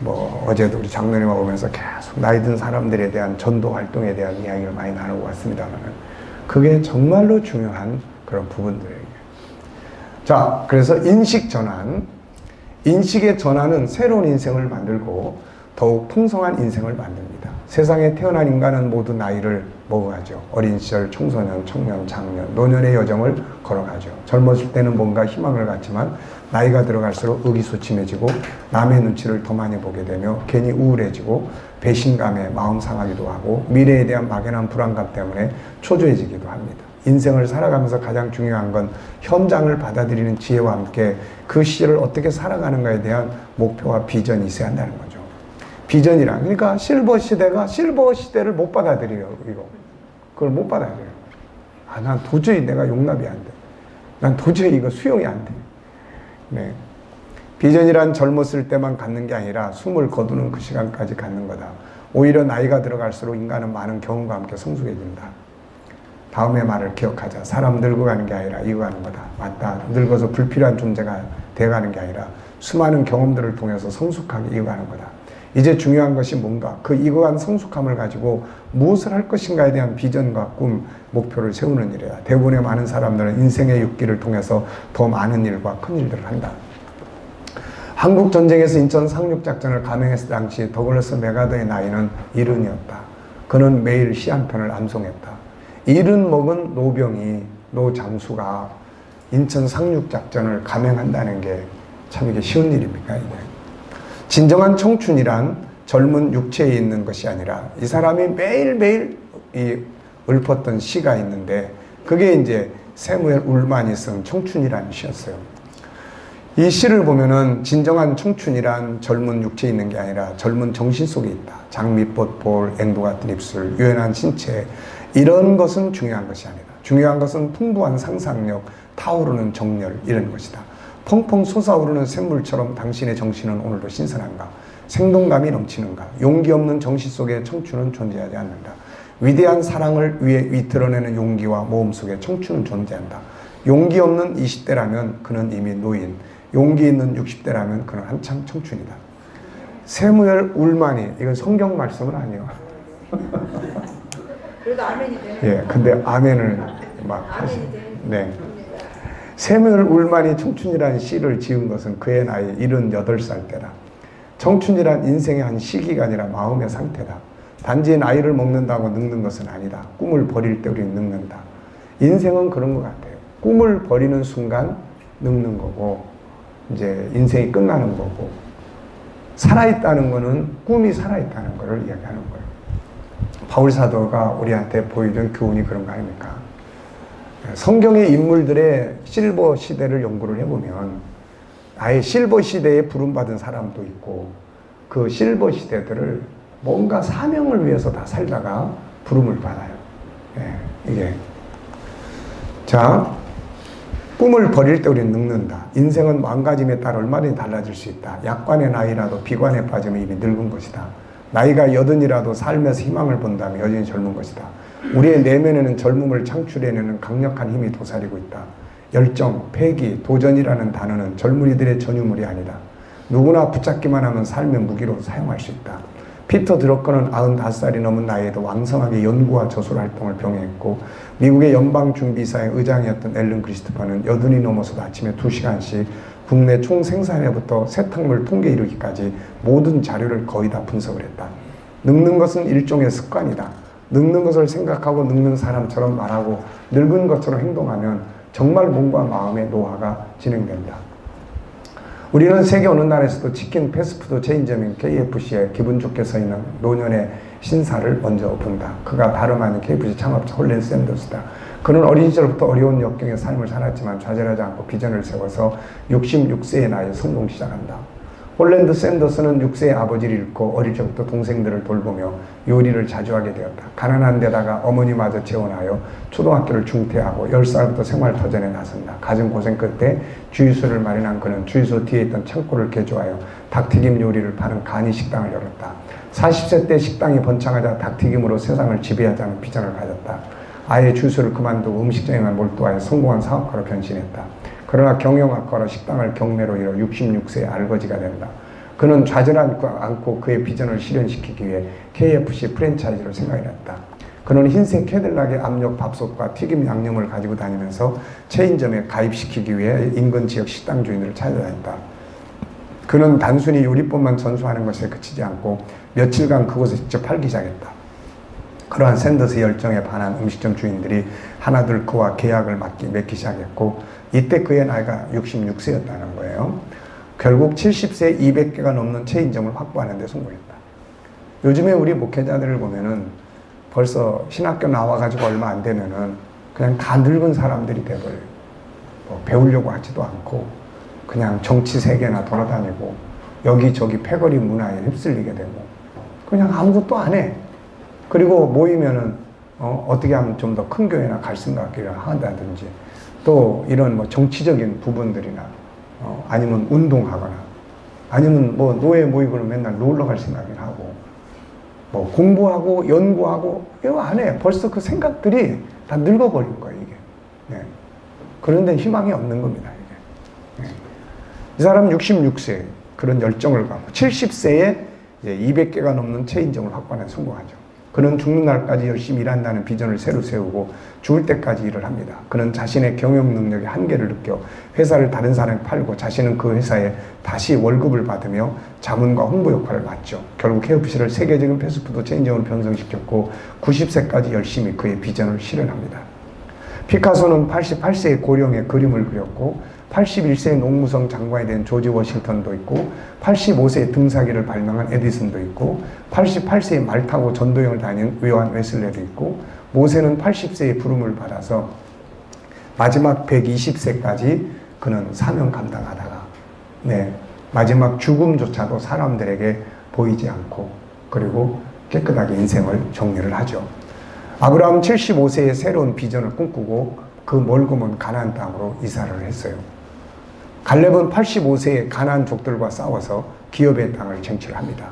뭐, 어제도 우리 장로님하고 오면서 계속 나이 든 사람들에 대한 전도 활동에 대한 이야기를 많이 나누고 왔습니다만, 그게 정말로 중요한 그런 부분들이에요. 자, 그래서 인식 전환. 인식의 전환은 새로운 인생을 만들고 더욱 풍성한 인생을 만듭니다. 세상에 태어난 인간은 모두 나이를 먹어가죠. 어린 시절, 청소년, 청년, 장년, 노년의 여정을 걸어가죠. 젊었을 때는 뭔가 희망을 갖지만 나이가 들어갈수록 의기소침해지고 남의 눈치를 더 많이 보게 되며 괜히 우울해지고 배신감에 마음 상하기도 하고 미래에 대한 막연한 불안감 때문에 초조해지기도 합니다. 인생을 살아가면서 가장 중요한 건 현장을 받아들이는 지혜와 함께 그 시절을 어떻게 살아가는가에 대한 목표와 비전이 있어야 한다는 거죠. 비전이란, 그러니까 실버 시대가 실버 시대를 못 받아들여요, 이거. 그걸 못 받아들여요. 아, 난 도저히 내가 용납이 안 돼. 난 도저히 이거 수용이 안 돼. 네. 비전이란 젊었을 때만 갖는 게 아니라 숨을 거두는 그 시간까지 갖는 거다. 오히려 나이가 들어갈수록 인간은 많은 경험과 함께 성숙해진다. 다음의 말을 기억하자. 사람 늙어가는 게 아니라 익어가는 거다. 맞다. 늙어서 불필요한 존재가 돼가는 게 아니라 수많은 경험들을 통해서 성숙하게 익어가는 거다. 이제 중요한 것이 뭔가, 그 익어간 성숙함을 가지고 무엇을 할 것인가에 대한 비전과 꿈, 목표를 세우는 일이야. 대부분의 많은 사람들은 인생의 육기를 통해서 더 많은 일과 큰 일들을 한다. 한국 전쟁에서 인천 상륙작전을 감행했을 당시 더글라스 메가더의 나이는 70이었다. 그는 매일 시 한 편을 암송했다. 70 먹은 노병이, 노장수가 인천 상륙작전을 감행한다는 게 참 이게 쉬운 일입니까, 이게? 진정한 청춘이란 젊은 육체에 있는 것이 아니라 이 사람이 매일매일 읊었던 시가 있는데 그게 이제 세무엘 울만이 쓴 청춘이라는 시였어요. 이 시를 보면은 진정한 청춘이란 젊은 육체에 있는 게 아니라 젊은 정신 속에 있다. 장미꽃 볼, 앵두 같은 입술, 유연한 신체, 이런 것은 중요한 것이 아니다. 중요한 것은 풍부한 상상력, 타오르는 정열, 이런 것이다. 펑펑 솟아오르는 샘물처럼 당신의 정신은 오늘도 신선한가? 생동감이 넘치는가? 용기 없는 정신 속에 청춘은 존재하지 않는다. 위대한 사랑을 위해 드러내는 용기와 모험 속에 청춘은 존재한다. 용기 없는 20대라면 그는 이미 노인, 용기 있는 60대라면 그는 한참 청춘이다. 세무엘 울만이, 이건 성경 말씀은 아니에요. 그래도 아멘이 되네. 예, 근데 아멘을 막 하시. 네. 세무엘 울만이 청춘이라는 시를 지은 것은 그의 나이 78살 때다. 청춘이란 인생의 한 시기가 아니라 마음의 상태다. 단지 나이를 먹는다고 늙는 것은 아니다. 꿈을 버릴 때 우리는 늙는다. 인생은 그런 것 같아요. 꿈을 버리는 순간 늙는 거고, 이제 인생이 끝나는 거고, 살아있다는 거는 꿈이 살아있다는 것을 이야기하는 거예요. 바울 사도가 우리한테 보여준 교훈이 그런 거 아닙니까? 성경의 인물들의 실버 시대를 연구를 해보면 아예 실버 시대에 부름받은 사람도 있고 그 실버 시대들을 뭔가 사명을 위해서 다 살다가 부름을 받아요. 예, 이게. 자, 꿈을 버릴 때 우리는 늙는다. 인생은 마음가짐에 따라 얼마든지 달라질 수 있다. 약관의 나이라도 비관에 빠지면 이미 늙은 것이다. 나이가 80이라도 삶에서 희망을 본다면 여전히 젊은 것이다. 우리의 내면에는 젊음을 창출해내는 강력한 힘이 도사리고 있다. 열정, 패기, 도전이라는 단어는 젊은이들의 전유물이 아니다. 누구나 붙잡기만 하면 삶의 무기로 사용할 수 있다. 피터 드러커는 95살이 넘은 나이에도 왕성하게 연구와 저술 활동을 병행했고 미국의 연방준비사의 의장이었던 앨런 크리스토퍼는 80이 넘어서도 아침에 2시간씩 국내 총생산에부터 세탁물 통계 이루기까지 모든 자료를 거의 다 분석을 했다. 늙는 것은 일종의 습관이다. 늙는 것을 생각하고 늙는 사람처럼 말하고 늙은 것처럼 행동하면 정말 몸과 마음의 노화가 진행된다. 우리는 세계 어느 나라에서도 치킨 패스트푸드 체인점인 KFC에 기분 좋게 서 있는 노년의 신사를 먼저 본다. 그가 다름 아닌 KFC 창업자 홀랜드 샌더스다. 그는 어린 시절부터 어려운 역경의 삶을 살았지만 좌절하지 않고 비전을 세워서 66세의 나이에 성공 시작한다. 홀랜드 샌더스는 6세의 아버지를 잃고 어릴 적부터 동생들을 돌보며 요리를 자주 하게 되었다. 가난한 데다가 어머니마저 재혼하여 초등학교를 중퇴하고 10살부터 생활터전에 나선다. 갖은 고생 끝에 주유소를 마련한 그는 주유소 뒤에 있던 창고를 개조하여 닭튀김 요리를 파는 간이 식당을 열었다. 40세 때 식당이 번창하자 닭튀김으로 세상을 지배하자는 비전을 가졌다. 아예 주술을 그만두고 음식점에만 몰두하여 성공한 사업가로 변신했다. 그러나 경영학과로 식당을 경매로 이뤄 66세에 알거지가 된다. 그는 좌절하지 않고 그의 비전을 실현시키기 위해 KFC 프랜차이즈를 생각해냈다. 그는 흰색 캐딜락의 압력 밥솥과 튀김 양념을 가지고 다니면서 체인점에 가입시키기 위해 인근 지역 식당 주인들을 찾아다녔다. 그는 단순히 요리법만 전수하는 것에 그치지 않고 며칠간 그곳에 직접 팔기 시작했다. 그러한 샌더스 열정에 반한 음식점 주인들이 하나둘 그와 계약을 맺기 시작했고 이때 그의 나이가 66세였다는 거예요. 결국 70세 200개가 넘는 체인점을 확보하는 데 성공했다. 요즘에 우리 목회자들을 보면은 벌써 신학교 나와가지고 얼마 안 되면은 그냥 다 늙은 사람들이 돼버려요. 뭐 배우려고 하지도 않고 그냥 정치 세계나 돌아다니고 여기저기 패거리 문화에 휩쓸리게 되고 그냥 아무것도 안 해. 그리고 모이면은 어떻게 하면 좀 더 큰 교회나 갈 생각을 한다든지 또 이런 뭐 정치적인 부분들이나 아니면 운동하거나 아니면 뭐 노예 모이고는 맨날 놀러 갈 생각을 하고 뭐 공부하고 연구하고 이거 안 해. 벌써 그 생각들이 다 늙어버린 거예요, 이게. 네. 그런데 희망이 없는 겁니다, 이게. 네. 이 사람은 66세 그런 열정을 갖고 70세에 200개가 넘는 체인점을 확보하는 데 성공하죠. 그는 죽는 날까지 열심히 일한다는 비전을 새로 세우고 죽을 때까지 일을 합니다. 그는 자신의 경영 능력의 한계를 느껴 회사를 다른 사람에 팔고 자신은 그 회사에 다시 월급을 받으며 자문과 홍보 역할을 맡죠. 결국 KFC를 세계적인 패스트푸드 체인점으로 변성시켰고 90세까지 열심히 그의 비전을 실현합니다. 피카소는 88세의 고령에 그림을 그렸고 81세의 농무성 장관이 된 조지 워싱턴도 있고 85세의 등사기를 발명한 에디슨도 있고 88세에 말 타고 전도여행을 다닌 요한 웨슬레도 있고 모세는 80세의 부름을 받아서 마지막 120세까지 그는 사명 감당하다가 마지막 죽음조차도 사람들에게 보이지 않고 그리고 깨끗하게 인생을 정리를 하죠. 아브라함은 75세에 새로운 비전을 꿈꾸고 그 멀고 먼 가나안 땅으로 이사를 했어요. 갈렙은 85세에 가나안족들과 싸워서 기업의 땅을 쟁취합니다.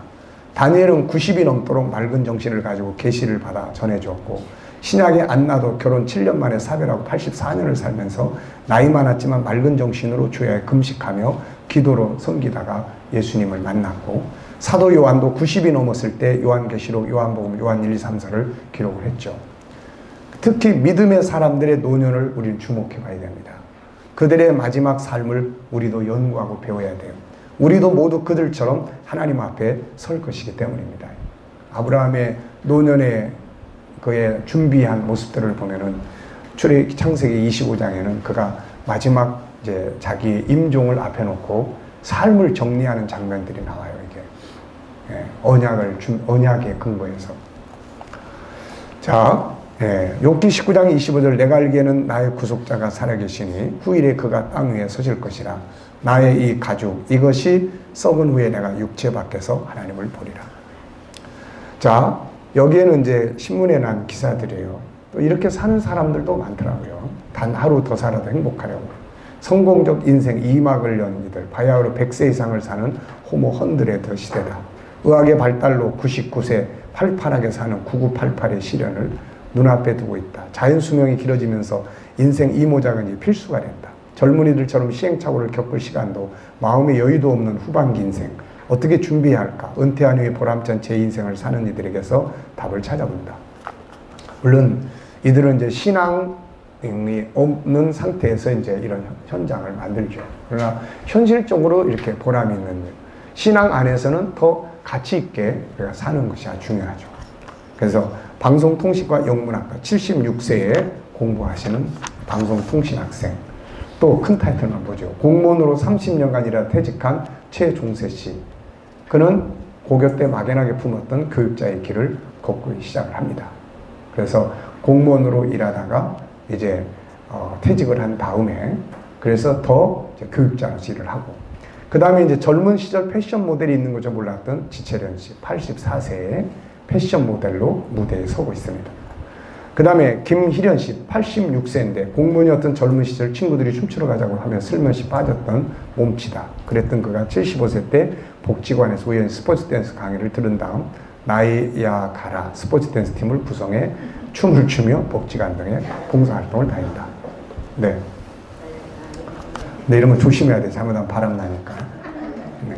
다니엘은 90이 넘도록 맑은 정신을 가지고 계시를 받아 전해주었고 신약의 안나도 결혼 7년 만에 사별하고 84년을 살면서 나이 많았지만 맑은 정신으로 주야에 금식하며 기도로 섬기다가 예수님을 만났고 사도 요한도 90이 넘었을 때 요한계시록, 요한복음, 요한 1, 2, 3서를 기록을 했죠. 특히 믿음의 사람들의 노년을 우리는 주목해 봐야 됩니다. 그들의 마지막 삶을 우리도 연구하고 배워야 돼요. 우리도 모두 그들처럼 하나님 앞에 설 것이기 때문입니다. 아브라함의 노년에 그의 준비한 모습들을 보면은 창세기 25장에는 그가 마지막 이제 자기 임종을 앞에 놓고 삶을 정리하는 장면들이 나와요. 이게 언약의 근거에서. 자, 욥기 19장 25절 내가 알기에는 나의 구속자가 살아계시니 후일에 그가 땅 위에 서실 것이라 나의 이 가죽 이것이 썩은 후에 내가 육체 밖에서 하나님을 보리라. 자, 여기에는 이제 신문에 난 기사들이에요. 또 이렇게 사는 사람들도 많더라고요. 단 하루 더 살아도 행복하려고. 성공적 인생 2막을 연 이들, 바야흐로 100세 이상을 사는 호모 헌드레드 시대다. 의학의 발달로 99세 팔팔하게 사는 9988의 시련을 눈앞에 두고 있다. 자연 수명이 길어지면서 인생 이모작은이 필수가 된다. 젊은이들처럼 시행착오를 겪을 시간도 마음의 여유도 없는 후반기 인생 어떻게 준비해야 할까? 은퇴한 후에 보람찬 제 인생을 사는 이들에게서 답을 찾아본다. 물론 이들은 이제 신앙이 없는 상태에서 이제 이런 현장을 만들죠. 그러나 현실적으로 이렇게 보람이 있는 일. 신앙 안에서는 더 가치 있게 우리가 사는 것이 아주 중요하죠. 그래서 방송통신과 영문학과 76세에 공부하시는 방송통신학생 또 큰 타이틀만 보죠. 공무원으로 30년간 일하 퇴직한 최종세 씨. 그는 고교 때 막연하게 품었던 교육자의 길을 걷고 시작을 합니다. 그래서 공무원으로 일하다가 이제 퇴직을 한 다음에 그래서 더 이제 교육자로서 일을 하고 그 다음에 이제 젊은 시절 패션 모델이 있는 거죠 몰랐던 지채련 씨 84세에 패션 모델로 무대에 서고 있습니다. 그 다음에 김희련 씨 86세인데 공무원이었던 젊은 시절 친구들이 춤추러 가자고 하면 슬며시 빠졌던 몸치다. 그랬던 그가 75세 때 복지관에서 우연히 스포츠 댄스 강의를 들은 다음 나이아가라 스포츠 댄스 팀을 구성해 춤을 추며 복지관 등의 봉사활동을 다닌다. 네. 네, 이런 거 조심해야 돼. 잘못하면 바람 나니까. 네.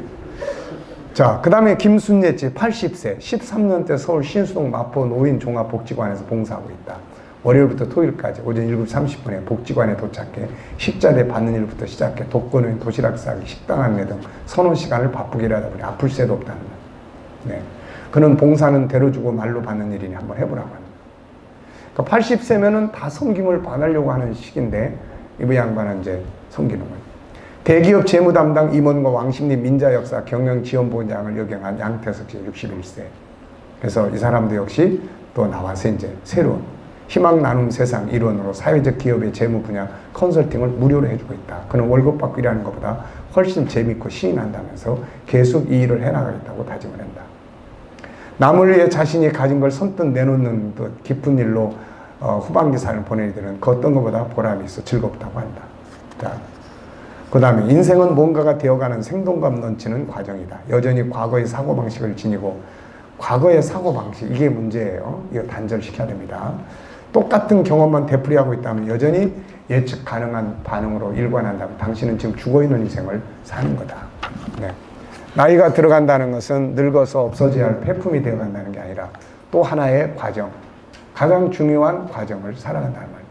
자, 그 다음에 김순예씨 80세 13년 때 서울 신수동 마포 노인 종합복지관에서 봉사하고 있다. 월요일부터 토요일까지 오전 7시 30분에 복지관에 도착해 식자재 받는 일부터 시작해 독거노인 도시락 싸기, 식당 안내 등 서너 시간을 바쁘게 일하다 보니 아플 새도 없다는 거예요. 네. 그는 봉사는 대로 주고 말로 받는 일이니 한번 해보라고 합니다. 그러니까 80세면은 다 섬김을 받으려고 하는 시기인데 이 양반은 이제 섬기는 거예요. 대기업 재무담당 임원과 왕십리 민자역사 경영지원본장을 역임한 양태석 씨 61세. 그래서 이 사람도 역시 또 나와서 이제 새로운 희망 나눔 세상 일원으로 사회적 기업의 재무 분야 컨설팅을 무료로 해주고 있다. 그는 월급 받고 일하는 것보다 훨씬 재밌고 신이 난다면서 계속 이 일을 해나가겠다고 다짐을 한다. 남을 위해 자신이 가진 걸 선뜻 내놓는 듯 깊은 일로 후반기 삶을 보내들은 그 어떤 것보다 보람이 있어 즐겁다고 한다. 자, 그 다음에 인생은 뭔가가 되어가는 생동감 넘치는 과정이다. 여전히 과거의 사고방식을 지니고 과거의 사고방식 이게 문제예요. 이거 단절시켜야 됩니다. 똑같은 경험만 되풀이하고 있다면 여전히 예측 가능한 반응으로 일관한다면 당신은 지금 죽어있는 인생을 사는 거다. 네. 나이가 들어간다는 것은 늙어서 없어져야 할 폐품이 되어간다는 게 아니라 또 하나의 과정, 가장 중요한 과정을 살아간다는 말이에요.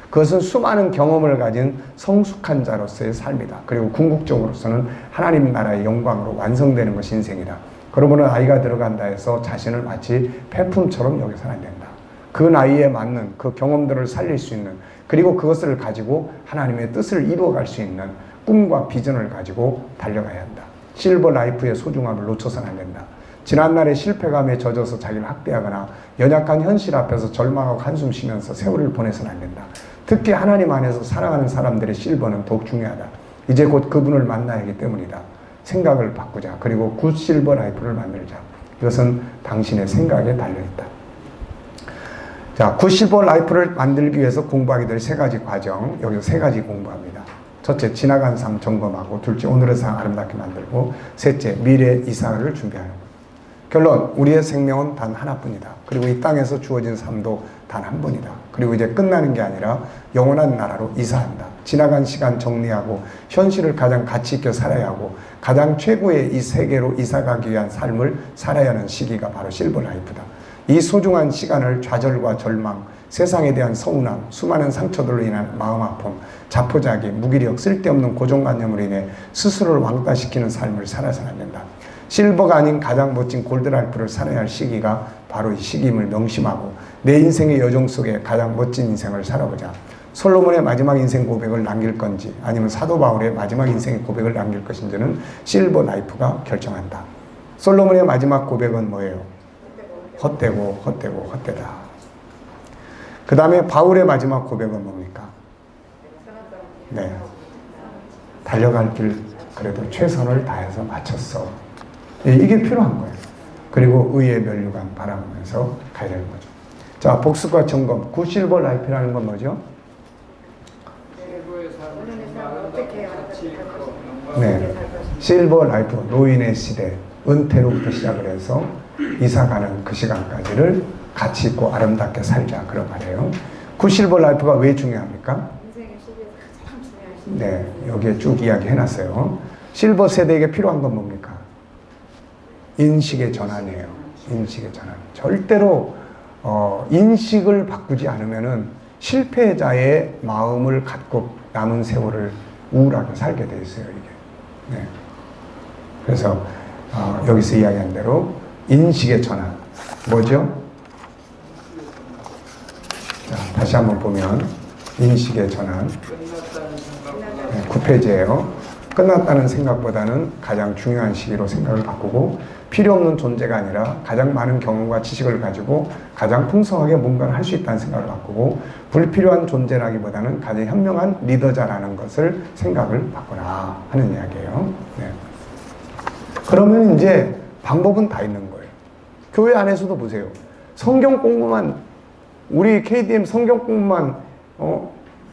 그것은 수많은 경험을 가진 성숙한 자로서의 삶이다. 그리고 궁극적으로서는 하나님 나라의 영광으로 완성되는 것이 인생이다. 그러므로 나이가 들어간다 해서 자신을 마치 폐품처럼 여기서는 안 된다. 그 나이에 맞는 그 경험들을 살릴 수 있는, 그리고 그것을 가지고 하나님의 뜻을 이루어갈 수 있는 꿈과 비전을 가지고 달려가야 한다. 실버 라이프의 소중함을 놓쳐서는 안 된다. 지난날의 실패감에 젖어서 자기를 학대하거나 연약한 현실 앞에서 절망하고 한숨 쉬면서 세월을 보내서는 안 된다. 특히 하나님 안에서 살아가는 사람들의 실버는 더욱 중요하다. 이제 곧 그분을 만나야 하기 때문이다. 생각을 바꾸자. 그리고 굿 실버 라이프를 만들자. 이것은 당신의 생각에 달려있다. 자, 굿 실버 라이프를 만들기 위해서 공부하게 될 세 가지 과정. 여기서 세 가지 공부합니다. 첫째, 지나간 삶 점검하고, 둘째, 오늘의 삶 아름답게 만들고, 셋째, 미래 이사를 준비하는 것. 결론, 우리의 생명은 단 하나뿐이다. 그리고 이 땅에서 주어진 삶도 단 한 번이다. 그리고 이제 끝나는 게 아니라 영원한 나라로 이사한다. 지나간 시간 정리하고 현실을 가장 가치 있게 살아야 하고 가장 최고의 이 세계로 이사가기 위한 삶을 살아야 하는 시기가 바로 실버 라이프다. 이 소중한 시간을 좌절과 절망, 세상에 대한 서운함, 수많은 상처들로 인한 마음 아픔, 자포자기, 무기력, 쓸데없는 고정관념으로 인해 스스로를 왕따시키는 삶을 살아서는 안 된다. 실버가 아닌 가장 멋진 골드라이프를 살아야 할 시기가 바로 이 시기임을 명심하고 내 인생의 여정 속에 가장 멋진 인생을 살아보자. 솔로몬의 마지막 인생 고백을 남길 건지 아니면 사도 바울의 마지막 인생의 고백을 남길 것인지는 실버 라이프가 결정한다. 솔로몬의 마지막 고백은 뭐예요? 헛되고 헛되고 헛되다. 그 다음에 바울의 마지막 고백은 뭡니까? 네, 달려갈 길 그래도 최선을 다해서 마쳤어. 이게 필요한 거예요. 그리고 의의 면류관 바라보면서 가야 되는 거죠. 자, 복습과 점검. 굿 실버 라이프라는 건 뭐죠? 네, 실버 라이프, 노인의 시대, 은퇴로부터 시작을 해서 이사가는 그 시간까지를 가치 있고 아름답게 살자, 그런 말이에요. 굿 실버 라이프가 왜 중요합니까? 인생의 시기에서 가장 중요한 시기. 네, 여기에 쭉 이야기 해놨어요. 실버 세대에게 필요한 건 뭡니까? 인식의 전환이에요. 인식의 전환. 절대로 인식을 바꾸지 않으면은 실패자의 마음을 갖고 남은 세월을 우울하게 살게 돼 있어요, 이게. 네. 그래서 여기서 이야기한 대로 인식의 전환. 뭐죠? 자, 다시 한번 보면 인식의 전환. 네, 9페이지예요. 끝났다는 생각보다는 가장 중요한 시기로 생각을 바꾸고 필요 없는 존재가 아니라 가장 많은 경험과 지식을 가지고 가장 풍성하게 뭔가를 할 수 있다는 생각을 바꾸고 불필요한 존재라기보다는 가장 현명한 리더자라는 것을 생각을 바꾸라 하는 이야기예요. 네. 그러면 이제 방법은 다 있는 거예요. 교회 안에서도 보세요. 성경 공부만, 우리 KDM 성경 공부만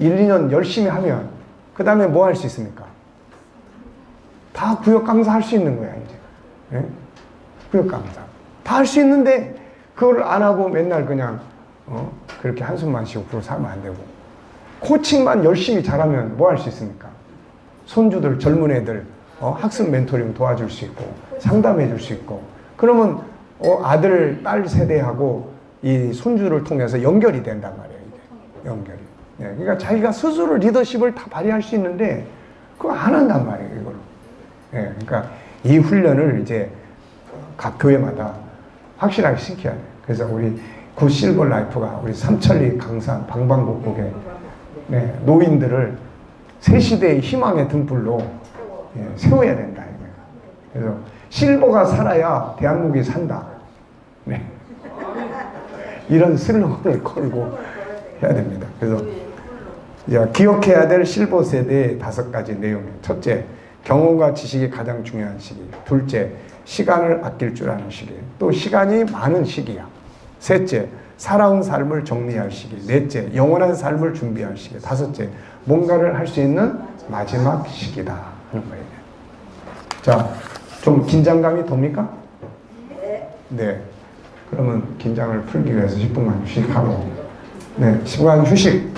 1, 2년 열심히 하면 그 다음에 뭐 할 수 있습니까? 다 구역 강사 할 수 있는 거야, 이제. 네? 구역 강사. 다 할 수 있는데 그걸 안 하고 맨날 그냥 그렇게 한숨만 쉬고 그러고 살면 안 되고, 코칭만 열심히 잘하면 뭐 할 수 있습니까? 손주들, 젊은 애들 학습 멘토링 도와줄 수 있고 상담해 줄 수 있고, 그러면 아들, 딸 세대하고 이 손주를 통해서 연결이 된단 말이에요. 이게 연결이. 예, 그러니까 자기가 스스로 리더십을 다 발휘할 수 있는데 그거 안 한단 말이에요. 이걸. 예, 그러니까 이 훈련을 이제 각 교회마다 확실하게 시켜야 돼요. 그래서 우리 굿 실버 라이프가 우리 삼천리 강산 방방곡곡에 노인들을 새 시대의 희망의 등불로 세워야 된다. 이거예요. 그래서 실버가 살아야 대한민국이 산다. 네. 이런 슬로건을 걸고 해야 됩니다. 그래서 기억해야 될 실버 세대의 5가지 내용이에요. 첫째, 경험과 지식이 가장 중요한 시기. 둘째, 시간을 아낄 줄 아는 시기. 또 시간이 많은 시기야. 셋째, 살아온 삶을 정리할 시기. 넷째, 영원한 삶을 준비할 시기. 다섯째, 뭔가를 할 수 있는 마지막 시기다 하는 거예요. 자, 좀 긴장감이 돕니까? 네. 그러면 긴장을 풀기 위해서 10분간 휴식하고, 10분간 휴식.